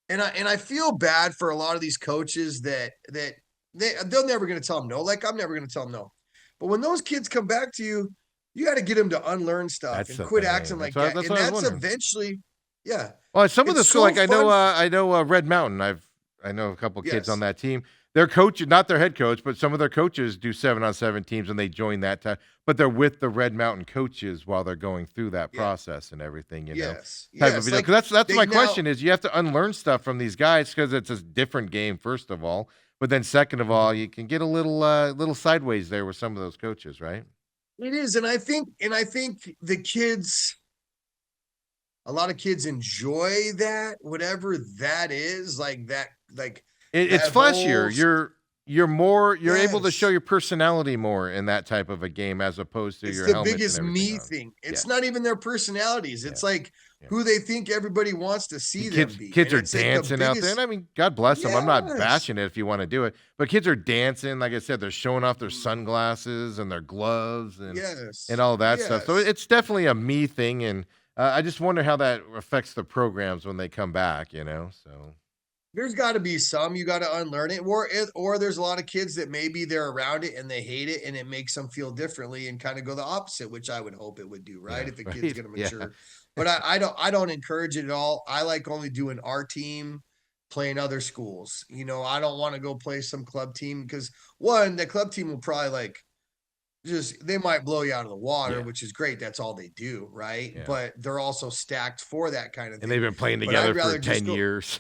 And I feel bad for a lot of these coaches that they're never going to tell them no. Like, I'm never going to tell them no. But when those kids come back to you, you got to get them to unlearn stuff and quit acting like that. And that's eventually, yeah. Well, some of the school, like I know Red Mountain. I know a couple kids on that team. Their coach, not their head coach, but some of their coaches do 7-on-7 teams, and they join that time. But they're with the Red Mountain coaches while they're going through that process and everything. Yes. Because that's my question is, you have to unlearn stuff from these guys because it's a different game, first of all. But then second of all, you can get a little sideways there with some of those coaches, right? It is, and I think the kids. A lot of kids enjoy that, whatever that is, like that, like it's flashier. You're able to show your personality more in that type of a game as opposed to your helmets. It's the biggest me thing. It's not even their personalities. It's like who they think everybody wants to see them be. Kids are dancing out there. And I mean, God bless them. I'm not bashing it if you want to do it. But kids are dancing. Like I said, they're showing off their sunglasses and their gloves and all that stuff. So it's definitely a me thing. And I just wonder how that affects the programs when they come back, so. There's got to be some, you got to unlearn it, or there's a lot of kids that maybe they're around it and they hate it and it makes them feel differently and kind of go the opposite, which I would hope it would do, right? If a kid's going to mature, but I don't encourage it at all. I like only doing our team, playing other schools. I don't want to go play some club team because the club team will probably they might blow you out of the water, which is great. That's all they do, right? Yeah. But they're also stacked for that kind of thing. And they've been playing together for 10 years.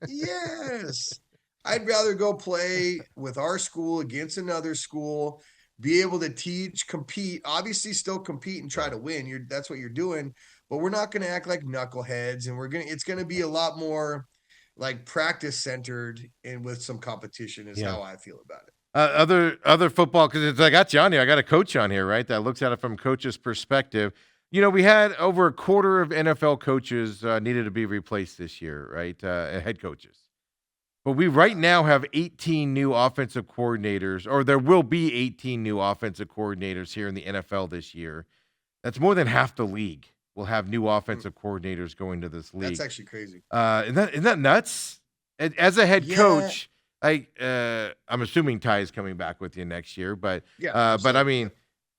Yes. I'd rather go play with our school against another school, be able to teach, compete, obviously still compete and try to win. That's what you're doing, but we're not going to act like knuckleheads, and it's going to be a lot more like practice centered and with some competition is how I feel about it. Other football, because I got you on here. I got a coach on here, right, that looks at it from coach's perspective. We had over a quarter of NFL coaches needed to be replaced this year, right, head coaches. But we right now have 18 new offensive coordinators, or there will be 18 new offensive coordinators here in the NFL this year. That's more than half the league will have new offensive coordinators going to this league. That's actually crazy. Isn't that nuts? As a head coach, I'm assuming Ty is coming back with you next year, but Yeah, but I absolutely. mean,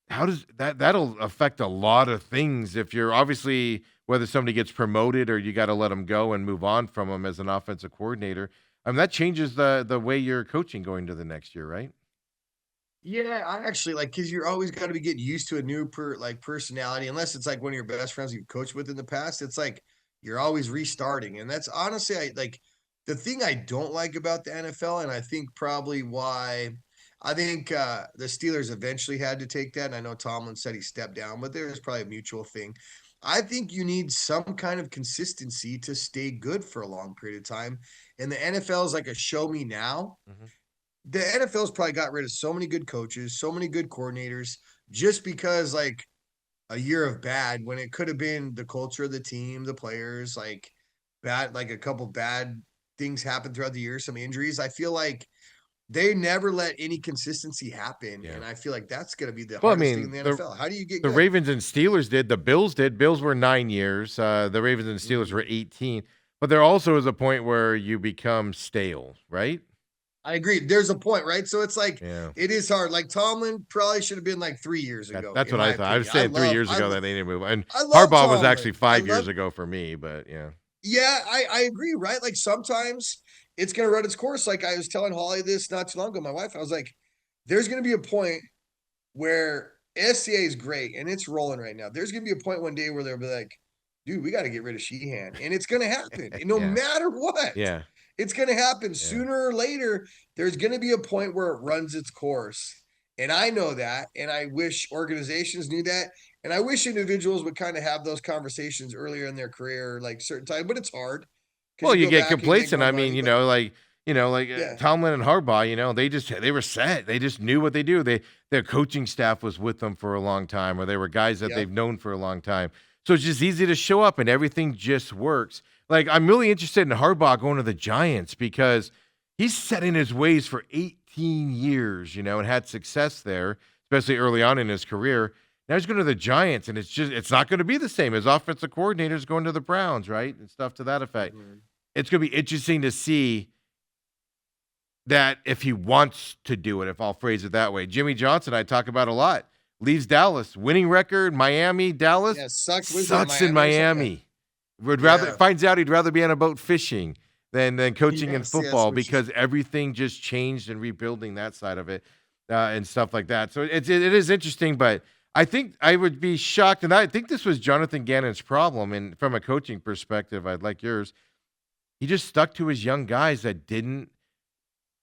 how does that'll affect a lot of things if you're obviously whether somebody gets promoted or you got to let them go and move on from them as an offensive coordinator. I mean, that changes the way you're coaching going to the next year, right? Yeah, I actually like because you're always got to be getting used to a new personality, unless it's like one of your best friends you've coached with in the past. It's like you're always restarting, and that's honestly I like the thing I don't like about the NFL, and I think probably why I think the Steelers eventually had to take that. And I know Tomlin said he stepped down, but there's probably a mutual thing. I think you need some kind of consistency to stay good for a long period of time, and the NFL is like a show me now. Mhm. The NFL's probably got rid of so many good coaches, so many good coordinators, just because like a year of bad when it could have been the culture of the team, the players, like bad, like a couple bad things happen throughout the year, some injuries. I feel like they never let any consistency happen. Yeah. And I feel like that's going to be the Well, I hardest thing in mean, the NFL. How do you get the good? Ravens and Steelers did. The Bills did. Bills were 9 years. The Ravens and Steelers Mhm. were 18. But there also is a point where you become stale, right? I agree. There's a point, right? So it's like Yeah. it is hard. Like Tomlin probably should have been like 3 years That, ago, that's in what my I thought. I was opinion. I saying three love, years I, ago lo- that they didn't move. And I love Harbaugh was Tomlin. actually I 5 years love ago for me, but yeah. Yeah, I agree, right? Like sometimes it's gonna run its course. Like I was telling Holly this not too long ago, my wife, I was like, there's gonna be a point where SCA is great and it's rolling right now. There's gonna be a point one day where they'll be like, dude, we got to get rid of Sheehan. And it's gonna happen. And no Yeah. matter what, Yeah. it's gonna happen Yeah. sooner or later. There's gonna be a point where it runs its course. And I know that, and I wish organizations knew that. And I wish individuals would kind of have those conversations earlier in their career, like certain time, but it's hard because Well, you you go get back and you make complacent. more I mean, money. But yeah, Tomlin and Harbaugh. They were set. They just knew what they do. Their coaching staff was with them for a long time, or they were guys that yep. they've known for a long time. So it's just easy to show up, and everything just works. Like I'm really interested in Harbaugh going to the Giants because he's set in his ways for 18 years, and had success there, especially early on in his career. Now he's going to the Giants, and it's not going to be the same. His offensive coordinator's going to the Browns, right, and stuff to that effect. Mhm. It's going to be interesting to see that if he wants to do it, if I'll phrase it that way. Jimmy Johnson, I talk about a lot. Leaves Dallas, winning record, Miami, Dallas, Yeah, sucks. Was it sucks in Miami or something? Miami. Would rather Yeah. finds out he'd rather be on a boat fishing than coaching in Yes, football which is because everything just changed and rebuilding that side of it and stuff like that. So it is interesting, but I think I would be shocked, and I think this was Jonathan Gannon's problem. And from a coaching perspective, I'd like yours. He just stuck to his young guys that didn't.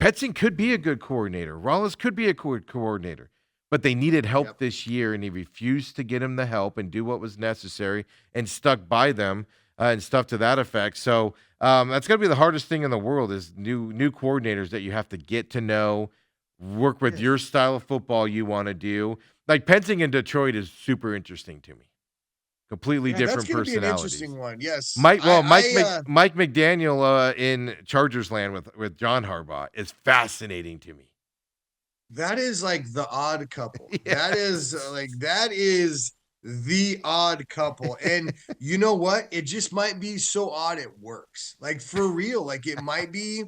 Petzing could be a good coordinator. Rollins could be a coordinator, but they needed help Yep. this year, and he refused to get him the help and do what was necessary and stuck by them and stuff to that effect. So that's going to be the hardest thing in the world is new coordinators that you have to get to know, work with Yes. your style of football you want to do. Like Petzing in Detroit is super interesting to me. Completely Yeah, that's different going to be an personalities. interesting one. Yes. Mike McDaniel in Chargers land with John Harbaugh is fascinating to me. That is like the odd couple. Yes. That is the odd couple. And you know what? It just might be so odd it works. Like for real. Like it might be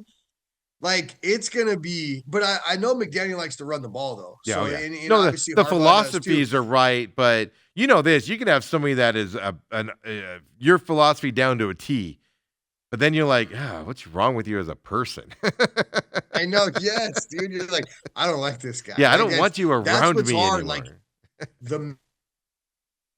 like it's gonna be, but I know McDaniel likes to run the ball though. Yeah, So oh yeah. and No, obviously the Harbaugh does too. philosophies are right, but you know this. You can have somebody that is your philosophy down to a T, but then you're like, what's wrong with you as a person? I know, yes, dude. You're like, I don't like this guy. Yeah, I Like, don't want you that's around what's me hard. anymore. Like the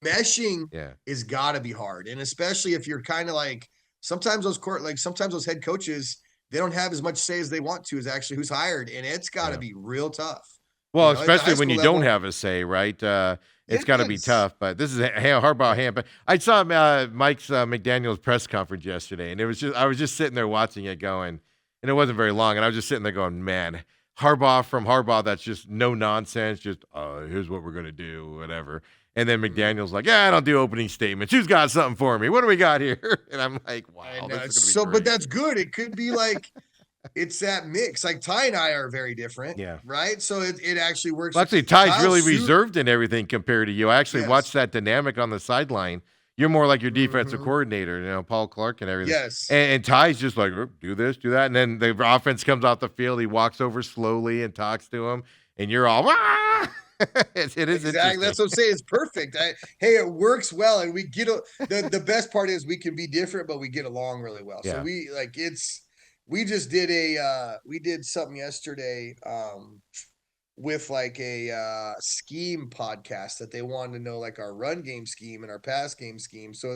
meshing Yeah, is gotta be hard. And especially if you're kind of like sometimes those head coaches, they don't have as much say as they want to, is actually who's hired. And it's gotta yeah. be real tough. Well, At the high especially when school you don't level. have a say, right? It's got to be Yes. tough. But this is Harbaugh hand. But I saw Mike's McDaniel's press conference yesterday, and I was just sitting there watching it, going, and it wasn't very long, and I was just sitting there going, man, Harbaugh, that's just no nonsense, just here's what we're gonna do, whatever. And then McDaniel's like, yeah, I don't do opening statements. Who's got something for me? What do we got here? And I'm like, wow, I know. this is So, gonna be but great. that's good. It could be like it's that mix. Like Ty and I are very different. Yeah. Right. So it actually works. Well, actually, Ty's Kyle's really suit- reserved and everything compared to you. I actually Yes. watched that dynamic on the sideline You're more like your defensive Mhm. coordinator, Paul Clark and everything. Yes. And Ty's just like, do this, do that. And then the offense comes off the field. He walks over slowly and talks to him. And you're all, ah! It is Exactly. interesting. That's what I'm saying. It's perfect. Hey, it works well, and we get the best part is we can be different, but we get along really well. Yeah. So we just did we did something yesterday with like a scheme podcast that they wanted to know like our run game scheme and our pass game scheme. So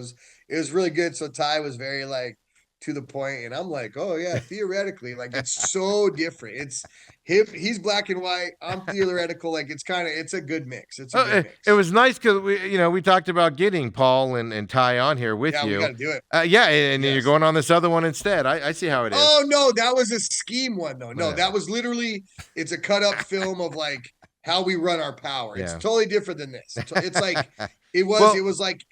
it was really good. So Ty was very like to the point, and I'm like, oh yeah, theoretically, like it's so different. It's him, he's black and white. I'm theoretical. Like it's a good mix. It's a good mix. It was nice because we talked about getting Paul and Ty on here with you. We got to do it. Yeah, and Yes. you're going on this other one instead. I see how it is. Oh no, that was a scheme one though. No, Yeah. that was literally it's a cut up film of like how we run our power. It's Yeah. totally different than this. It's like it was like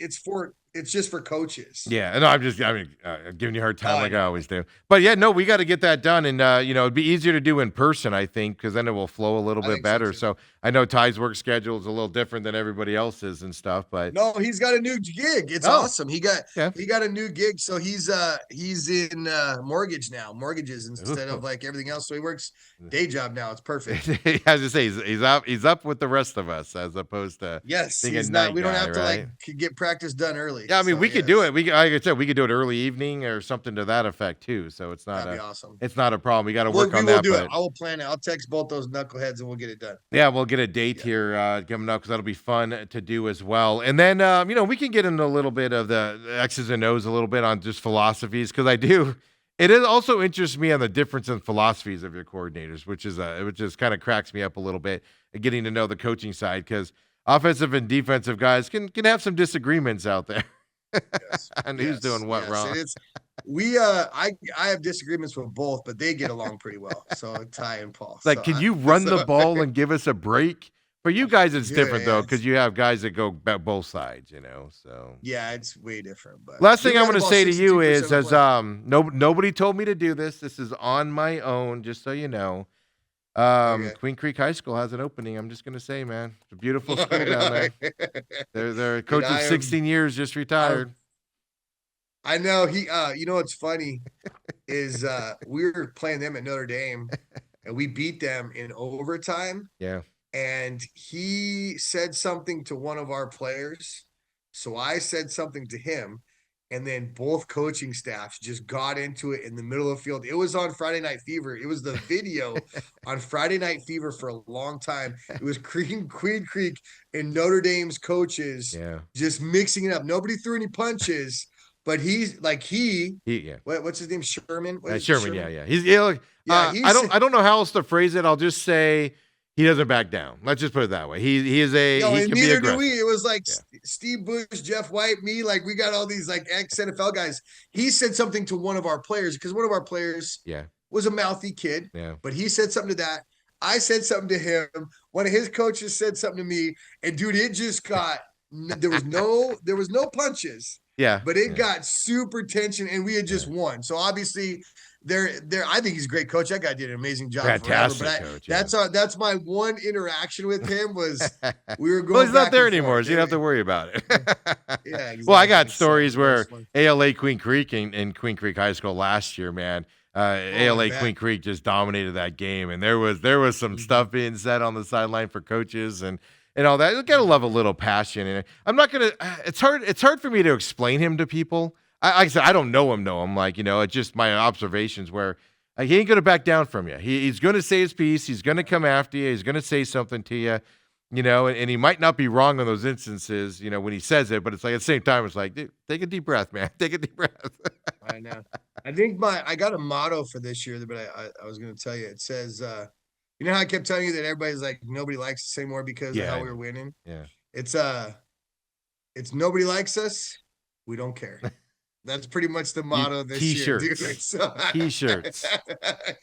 it's just for coaches. Yeah, no, I'm giving you a hard time Oh, like I I know. always do. But yeah, no, we got to get that done, and it'd be easier to do in person, I think, because then it will flow a little I bit think so, better. too. So I know Ty's work schedule is a little different than everybody else's and stuff, but No, he's got a new gig. It's Oh. awesome. He got Yeah. a new gig. So he's in mortgages instead Ooh. of like everything else. So he works day job now. It's perfect. as I say, he's up with the rest of us as opposed to Yes, being a he's not. night We don't guy, have to right? like get practice done early. Yeah, I mean, So, we could do yes, it. Like I said, we could do it early evening or something to that effect too. So it's not That'd be awesome. it's not a problem. We got to We work on will that. do But it. I will plan it. I'll text both those knuckleheads and we'll get it done. yeah, we'll get a date Yeah. here coming up because that'll be fun to do as well. And then we can get into a little bit of the X's and O's a little bit on just philosophies because I do. It is also interests me on the difference in philosophies of your coordinators, which just kind of cracks me up a little bit, getting to know the coaching side because offensive and defensive guys can have some disagreements out there. Yes. And who's doing what wrong? And it's I have disagreements with both, but they get along pretty well. So Ty and Paul. It's like, So can I- you run the so- ball and give us a break? For you guys, it's Yeah, different though yeah, because you have guys that go both sides, So Yeah, it's way different. But last thing we I'm ran going the to ball say to you 62% is, of as play. nobody told me to do this. This is on my own, just so you know. Okay. Queen Creek High School has an opening. I'm just going to say, man, it's a beautiful school down there. Their coach I of am- 16 years just retired. I know he you know what's funny is we were playing them at Notre Dame and we beat them in overtime. Yeah. And he said something to one of our players. So I said something to him. And then both coaching staffs just got into it in the middle of the field. It was on Friday Night Fever. It was the video on Friday Night Fever for a long time. It was Queen Creek and Notre Dame's coaches Yeah. just mixing it up. Nobody threw any punches, but he's like Yeah. what's his name? Sherman? What is it, Sherman. Yeah. He's look, Yeah, I don't know how else to phrase it. I'll just say he doesn't back down. Let's just put it that way. He is a No, he and can be neither do aggressive. we. It was like Yeah. Steve Bush, Jeff White, me. Like we got all these like ex-NFL guys. He said something to one of our players because one of our players Yeah. was a mouthy kid, Yeah. but he said something to that. I said something to him. One of his coaches said something to me, and dude, it just got there was no punches, Yeah. but it yeah. got super tension, and we had just won. So obviously, I think he's a great coach. That guy did an amazing job. Fantastic forever, but coach. Yeah. that's my one interaction with him was we were going. Well, he's not back there and anymore, forth. so you don't have to worry about it. Yeah, Well, I exactly. got So, stories where that's one. ALA Queen Creek and Queen Creek High School last year, man. ALA bet. Queen Creek just dominated that game, and there was some stuff being said on the sideline for coaches and all that. You gotta love a little passion, and I'm not gonna. It's hard for me to explain him to people. Like I said, I don't know him. Like it's just my observations where. He ain't gonna back down from you. He's gonna say his piece. He's gonna come after you. He's gonna say something to you, and he might not be wrong in those instances, when he says it. But it's like at the same time, it's like, dude, take a deep breath, man. Take a deep breath. I know. I think I got a motto for this year, but I was going to tell you. It says, you know how I kept telling you that everybody's like nobody likes us anymore because Yeah, of I how we know. were winning. Yeah. It's nobody likes us. We don't care. That's pretty much the motto this year. T-shirts. Dude. So, T-shirts.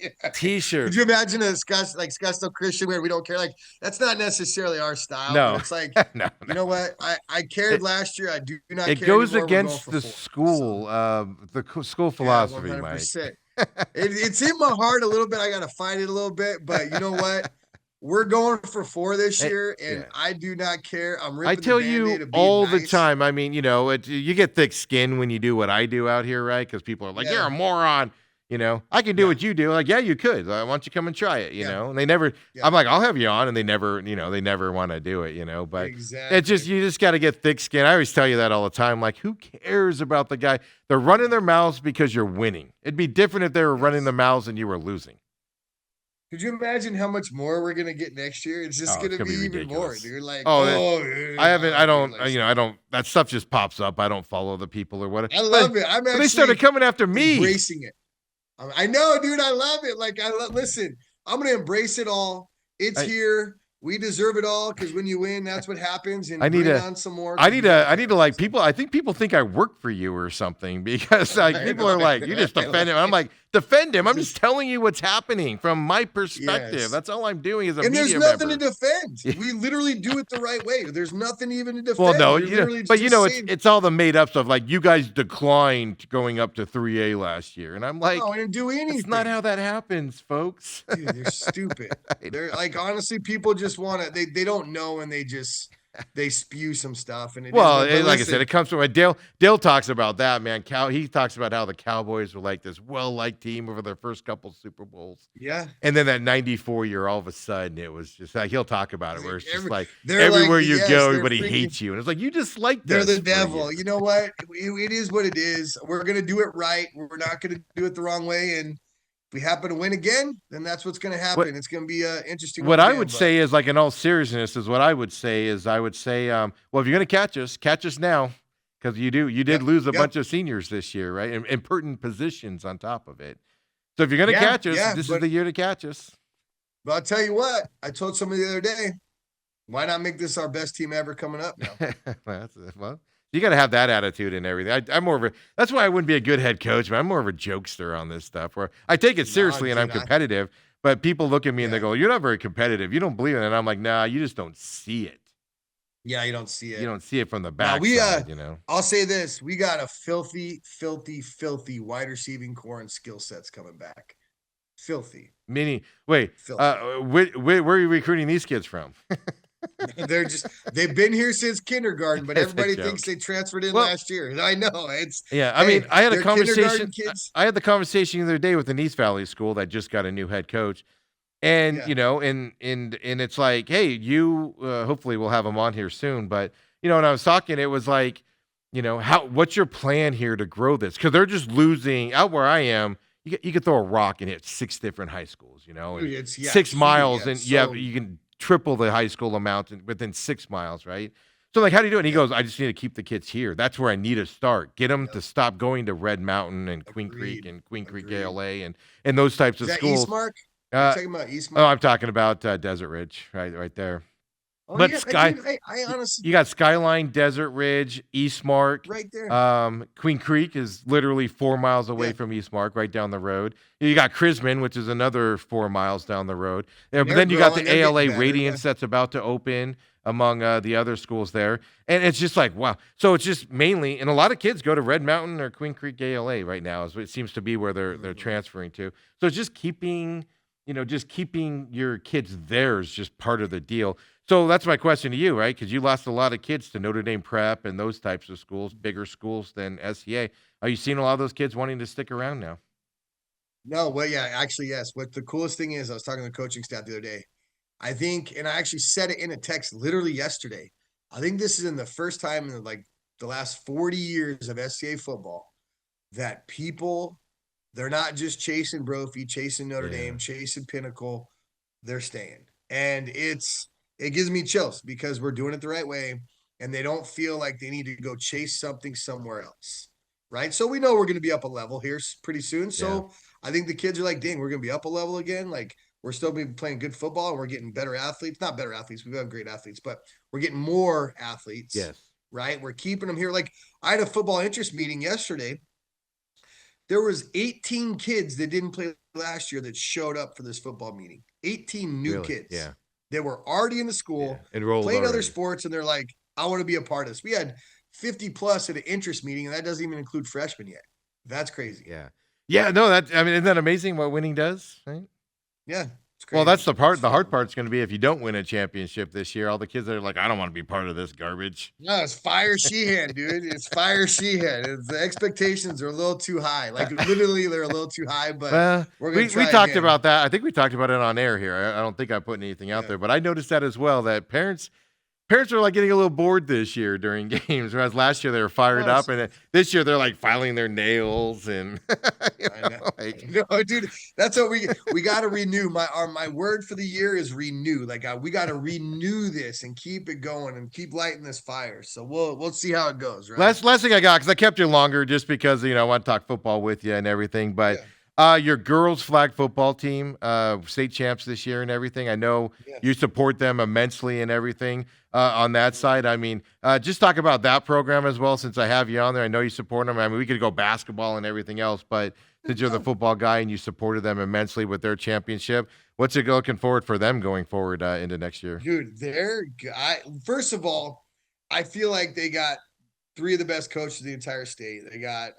yeah. T-shirt. Could you imagine a Scottsdale Christian where we don't care? Like that's not necessarily our style. No. But it's like No. you know what? I cared last year. I do not. It care goes anymore. We're going against for the 4. school, school philosophy, Mike. 100%. It's in my heart a little bit. I got to fight it a little bit, but you know what? we're going for 4 this Eh, year, and yeah. I do not care. I'm I ripping tell the Band-Aid you of being all the nice. time. I mean, you get thick skin when you do what I do out here, right? Because people are like, "You're Yeah, a moron." I can do yeah, what you do. Like, yeah, you could. Why don't you come and try it? yeah, And they never. yeah. I'm like, I'll have you on, and they never want to do it. But it's just Exactly. you just got to get thick skin. I always tell you that all the time. Like, who cares about the guy? They're running their mouths because you're winning. It'd be different if they were running Yes. their mouths and you were losing. Could you imagine how much more we're gonna get next year? It's just Oh, it's gonna gonna be be even more, ridiculous. dude. Like, Oh, oh, I haven't. I dude, don't. like, I don't. That stuff just pops up. I don't follow the people or whatever. I But, love it. I'm but they started actually coming after me. embracing it. I know, dude. I love it. Like, listen. I'm gonna embrace it all. It's I, here. We deserve it all because when you win, that's what happens. And I need bring to. on some more. I 'Cause need we don't to. I need care. to like So, people. I think people think I work for you or something because like I people know, are like, you just I defend know. him. I'm like, defend him. I'm just Just telling you what's happening from my perspective. yes. That's all I'm doing as a And there's media nothing to member. defend. We literally do it the right way. There's nothing even to Well, defend. no, We're literally but just it's saying, it's all the made up stuff. Like you guys declined going up to 3A last year, and I'm like, no, I didn't do that's not anything. how that happens, folks. Dude, they're stupid. I They're know. like honestly, people just want to. They don't know, and they spew some stuff, and it is. Well, But like I said, listen, it comes from Dale. Dale talks about that, man. He talks about how the Cowboys were like this well-liked team over their first couple Super Bowls, yeah, and then that '94 year, all of a sudden, it was just like he'll talk about it, where it's just like they're like everywhere you go, they're everybody freaking. hates you, and it's like you just like They're this the for a devil. year. You know what? It is what it is. We're gonna do it right. We're not gonna do it the wrong way. And if we happen to win again, then that's what's gonna What happen. It's gonna be a interesting one what I again. would But say is like in all seriousness is what I would say is I would say, well, if you're gonna catch us now. Because you did yep, lose a yep, bunch of seniors this year, right? In important positions on top of it. So if you're going to yeah, catch us, yeah. this is the year to catch us. But I'll tell you what. I told somebody the other day, why not make this our best team ever coming up now? Well, you got to have that attitude and everything. I'm more of a. That's why I wouldn't be a good head coach. But I'm more of a jokester on this stuff, where I take it No, seriously and I'm dude, competitive. But people look at me and they yeah, go, "You're not very competitive. You don't believe it." And I'm like, "Nah, you just don't see it. yeah. You don't see You it. don't see it from the Now backside." I'll say this: we got a filthy, filthy, filthy wide receiving core and skill sets coming back. Filthy, Meaning, wait, filthy. where are you recruiting these kids from? They've been here since kindergarten, but It's a everybody joke. thinks they transferred in Well, last year. I know it's yeah, I mean, I had a they're conversation. kindergarten kids. I had the conversation the other day with an East Valley school that just got a new head coach, and Yeah, and it's like, hey, you hopefully we'll have them on here soon. But when I was talking, it was like, what's your plan here to grow this? Because they're just losing out where I am. You could throw a rock and hit 6 different high schools, and dude, it's 6 miles, yeah, and so you can triple the high school amount within 6 miles, right? So like, how do you do it? And he yeah, goes, I just need to keep the kids here. That's where I need to start. Get them yep, to stop going to Red Mountain and Queen Creek agreed, and Queen Creek agreed. ALA and those types Is of that schools. Eastmark? Are you Uh, talking about oh, Eastmark? I'm talking about Desert Ridge, right there. Oh But yeah, Sky, dude, I honestly you got Skyline, Desert Ridge, Eastmark. right there. Queen Creek is literally 4 miles away Yeah, from Eastmark, right down the road. You got Crisman, which is another 4 miles down the road. and But they're then you got growing. the They're ALA getting better. Yeah, Radiance that's about to open among the other schools there. And it's just like, wow. So it's just mainly, and a lot of kids go to Red Mountain or Queen Creek ALA right now, is what it seems to be where they're mhm. transferring to. So it's just keeping your kids there is just part of the deal. So that's my question to you, right? Because you lost a lot of kids to Notre Dame Prep and those types of schools, bigger schools than SCA. Are you seeing a lot of those kids wanting to stick around now? No, well, yeah, actually, yes. What the coolest thing is, I was talking to the coaching staff the other day. I think, and I actually said it in a text literally yesterday. I think this is in the first time in like the last 40 years of SCA football that people, they're not just chasing Brophy, chasing Notre Yeah. Dame, chasing Pinnacle, they're staying. And it gives me chills because we're doing it the right way and they don't feel like they need to go chase something somewhere else. Right. So we know we're going to be up a level here pretty soon. Yeah. So I think the kids are like, dang, we're going to be up a level again. Like we're still be playing good football and we're getting better athletes, not better athletes. We have great athletes, but we're getting more athletes. Yes. Right. We're keeping them here. Like I had a football interest meeting yesterday. There was 18 kids that didn't play last year that showed up for this football meeting. 18 new Really? kids. Yeah. They were already in the Yeah. school, Enrolled playing other already. sports, and they're like, I want to be a part of this. We had 50 plus at an interest meeting, and that doesn't even include freshmen yet. That's crazy. Yeah. Yeah. No, I mean, isn't that amazing what winning does? Right? Yeah. It's Well, crazy. that's the part. The hard part's going to be if you don't win a championship this year. All the kids that are like, I don't want to be part of this garbage. No, it's fire Sheahan, dude. It's fire Sheahan. The expectations are a little too high. Like literally, they're a little too high. But Well, we're gonna we try talked again. about that. I think we talked about it on air here. I don't think I put anything out Yeah. there, but I noticed that as well. That parents are like getting a little bored this year during games, whereas last year they were fired up, and this year they're like filing their nails and. I know. No, dude, that's what we got to renew. My word for the year is renew. Like we got to renew this and keep it going and keep lighting this fire. So we'll see how it goes. Right. Last thing I got, because I kept you longer just because I want to talk football with you and everything, but. Yeah. Your girls flag football team, state champs this year and everything. I know you support them immensely and everything on that side. I mean, just talk about that program as well, since I have you on there. I know you support them. I mean, we could go basketball and everything else, but since you're the football guy and you supported them immensely with their championship, what's it looking forward for them going forward into next year? Dude, first of all, I feel like they got three of the best coaches in the entire state. They got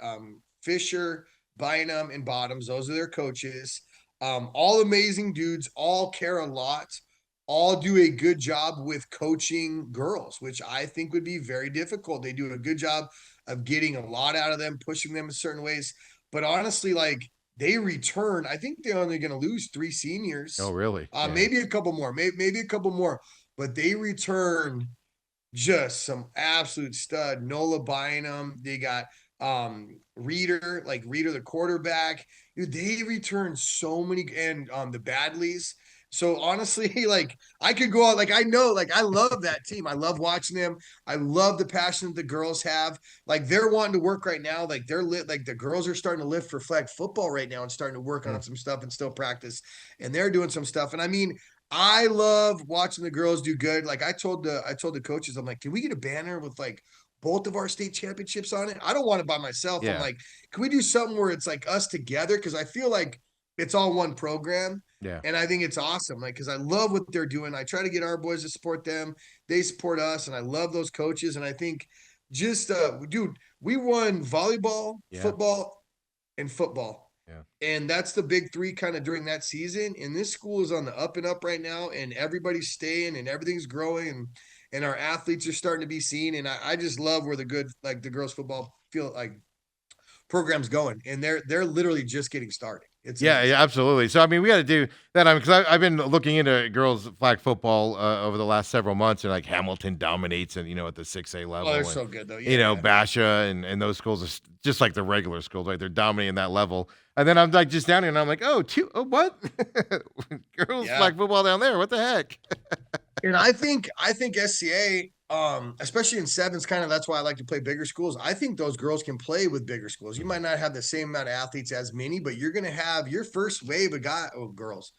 Fisher, Bynum, and Bottoms. Those are their coaches. All amazing dudes, all care a lot, all do a good job with coaching girls, which I think would be very difficult. They do a good job of getting a lot out of them, pushing them in certain ways. But honestly, like they return, I think they're only going to lose 3 seniors. Oh, really? Yeah. Maybe a couple more, maybe a couple more, but they return just some absolute stud. Nola Bynum. They got Reader, the quarterback. Dude, they return so many, and the Badleys. So honestly, like I could go out, like I know, like I love that team. I love watching them. I love the passion that the girls have. Like they're wanting to work right now. Like they're lit. Like the girls are starting to lift for flag football right now and starting to work on some stuff and still practice. And they're doing some stuff. And I mean, I love watching the girls do good. Like I told the coaches, I'm like, can we get a banner with like both of our state championships on it? I don't want it by myself. Yeah. I'm like, can we do something where it's like us together? Because I feel like it's all one program. Yeah. And I think it's awesome. Like, because I love what they're doing. I try to get our boys to support them. They support us. And I love those coaches. And I think just, dude, we won volleyball, football, and football. Yeah. And that's the big 3 kind of during that season. And this school is on the up and up right now. And everybody's staying and everything's growing. And our athletes are starting to be seen. And I just love where the girls football program's going. And they're literally just getting started. It's amazing. Yeah, absolutely. So, I mean, we got to do that. I mean, because I've been looking into girls flag football over the last several months, and like Hamilton dominates, and at the 6A level. Oh, they're and, so good though. Yeah, Basha and those schools are just like the regular schools, right? They're dominating that level. And then I'm like just down here, and I'm like, what? Girls flag football down there? What the heck? And I think SCA, especially in sevens, kind of that's why I like to play bigger schools. I think those girls can play with bigger schools. You might not have the same amount of athletes as many, but you're gonna have your first wave of girls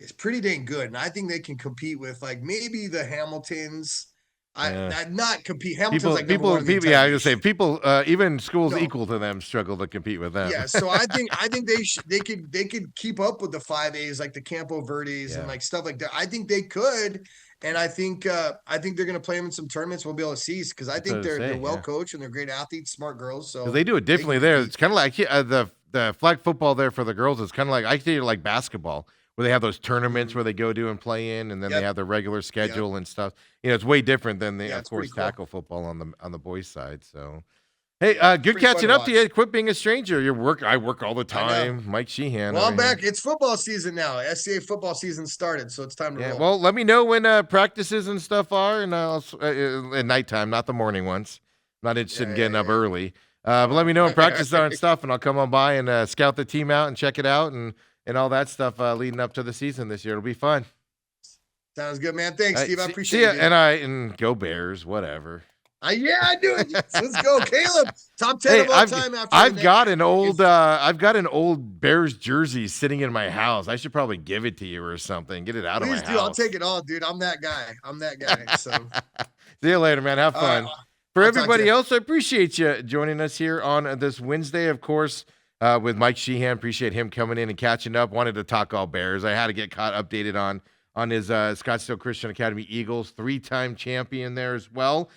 is pretty dang good. And I think they can compete with like maybe the Hamiltons. Not compete. Hamilton's like people. I was gonna say people. Even schools equal to them struggle to compete with them. Yeah, so I think they could keep up with the 5As like the Campo Verdes and like stuff like that. I think they could, and I think they're going to play them in some tournaments. We'll be able to see because I think they're well coached and they're great athletes, smart girls. So they do it differently there. It's kind of like the flag football there for the girls. It's kind of like I see it like basketball, where they have those tournaments where they go to and play in, and then they have the regular schedule and stuff. It's way different than the, of course, tackle football on the boys' side. So, hey, good catching up to you. Quit being a stranger. I work all the time. Mike Sheahan. Well, I'm back. It's football season now. SCA football season started, so it's time to roll. Well, let me know when practices and stuff are, and at nighttime, not the morning ones. I'm not interested in getting up early. But let me know when practices are and stuff, and I'll come on by and scout the team out and check it out and all that stuff leading up to the season this year. It'll be fun. Sounds good, man. Thanks, Steve. I appreciate it. And go Bears, whatever. I do it. Let's go, Caleb. Top 10 of all time. I've got an old Bears jersey sitting in my house. I should probably give it to you or something. Get it out of my house. I'll take it all, dude. I'm that guy. So see you later, man. Have fun. For everybody else, I appreciate you joining us here on this Wednesday, of course. With Mike Sheahan. Appreciate him coming in and catching up. Wanted to talk all Bears. I had to get updated on his Scottsdale Christian Academy Eagles, 3-time champion there as well.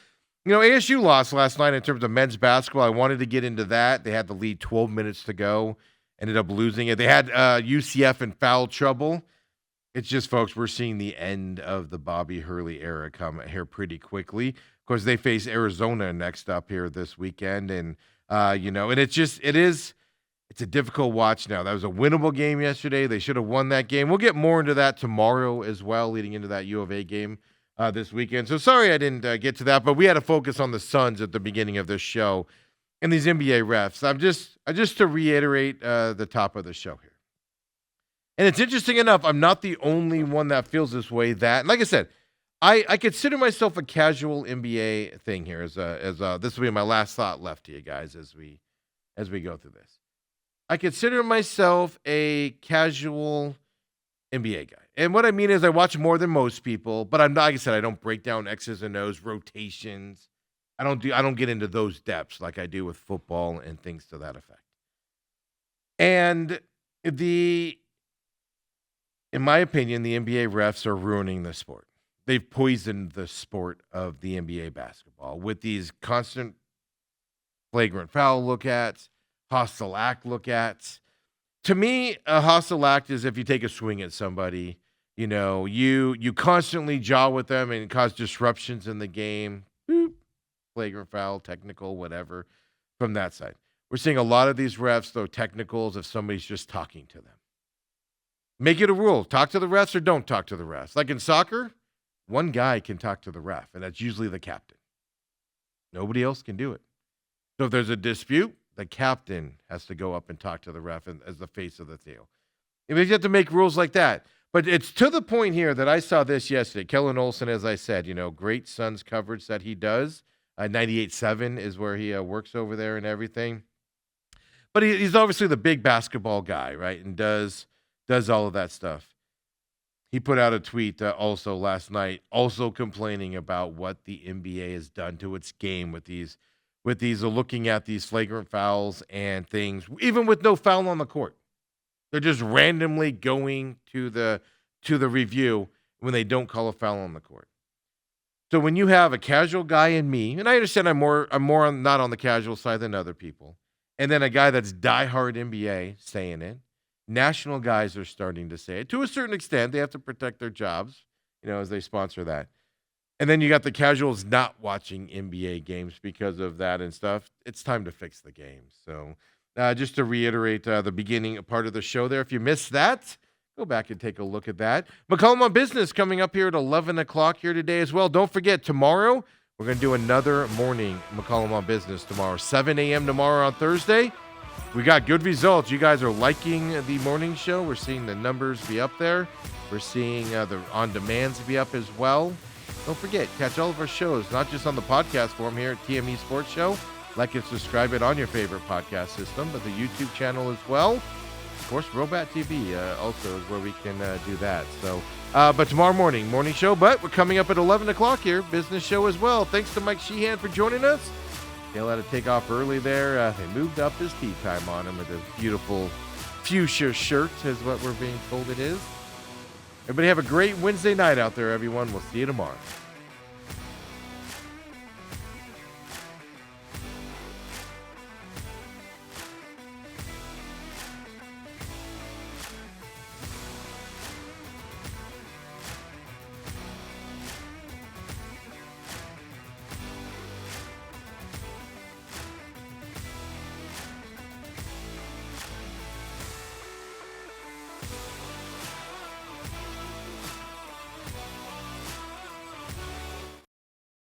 ASU lost last night in terms of men's basketball. I wanted to get into that. They had the lead 12 minutes to go, ended up losing it. They had UCF in foul trouble. It's just, folks, we're seeing the end of the Bobby Hurley era come here pretty quickly. Of course, they face Arizona next up here this weekend. And, and it's a difficult watch now. That was a winnable game yesterday. They should have won that game. We'll get more into that tomorrow as well, leading into that U of A game this weekend. So sorry I didn't get to that, but we had to focus on the Suns at the beginning of this show and these NBA refs. I just to reiterate the top of the show here. And it's interesting enough, I'm not the only one that feels this way. That, like I said, I consider myself a casual NBA thing here. As this will be my last thought left to you guys as we go through this. I consider myself a casual NBA guy, and what I mean is I watch more than most people. But I'm not, like I said, I don't break down X's and O's, rotations. I don't get into those depths like I do with football and things to that effect. And in my opinion, the NBA refs are ruining the sport. They've poisoned the sport of the NBA basketball with these constant flagrant foul look-ats, hostile act look-ats. To me, a hostile act is if you take a swing at somebody, you constantly jaw with them and cause disruptions in the game. Boop, flagrant foul, technical, whatever, from that side. We're seeing a lot of these refs throw technicals if somebody's just talking to them. Make it a rule. Talk to the refs or don't talk to the refs. Like in soccer, one guy can talk to the ref, and that's usually the captain. Nobody else can do it. So if there's a dispute, the captain has to go up and talk to the ref as the face of the deal. You have to make rules like that. But it's to the point here that I saw this yesterday. Kellen Olson, as I said, great Suns coverage that he does. 98.7 is where he works over there and everything. But he's obviously the big basketball guy, right? And does all of that stuff. He put out a tweet also last night, also complaining about what the NBA has done to its game with these looking at these flagrant fouls and things, even with no foul on the court. They're just randomly going to the review when they don't call a foul on the court. So when you have a casual guy and me, and I understand I'm more not on the casual side than other people, and then a guy that's diehard NBA saying it. National guys are starting to say it. To a certain extent, they have to protect their jobs, as they sponsor that. And then you got the casuals not watching NBA games because of that and stuff. It's time to fix the game. So just to reiterate the beginning part of the show there, if you missed that, go back and take a look at that. McCollum on Business coming up here at 11 o'clock here today as well. Don't forget, tomorrow, we're going to do another morning McCollum on Business tomorrow. 7 a.m. tomorrow on Thursday. We got good results. You guys are liking the morning show. We're seeing the numbers be up there. We're seeing the on-demands be up as well. Don't forget, catch all of our shows, not just on the podcast form here at TME Sports Show. Like and subscribe it on your favorite podcast system, but the YouTube channel as well. Of course, ROBATTV also is where we can do that. So, but tomorrow morning show. But we're coming up at 11 o'clock here, business show as well. Thanks to Mike Sheahan for joining us. He'll had to take off early there. They moved up his tea time on him with his beautiful fuchsia shirt is what we're being told it is. Everybody have a great Wednesday night out there, everyone. We'll see you tomorrow.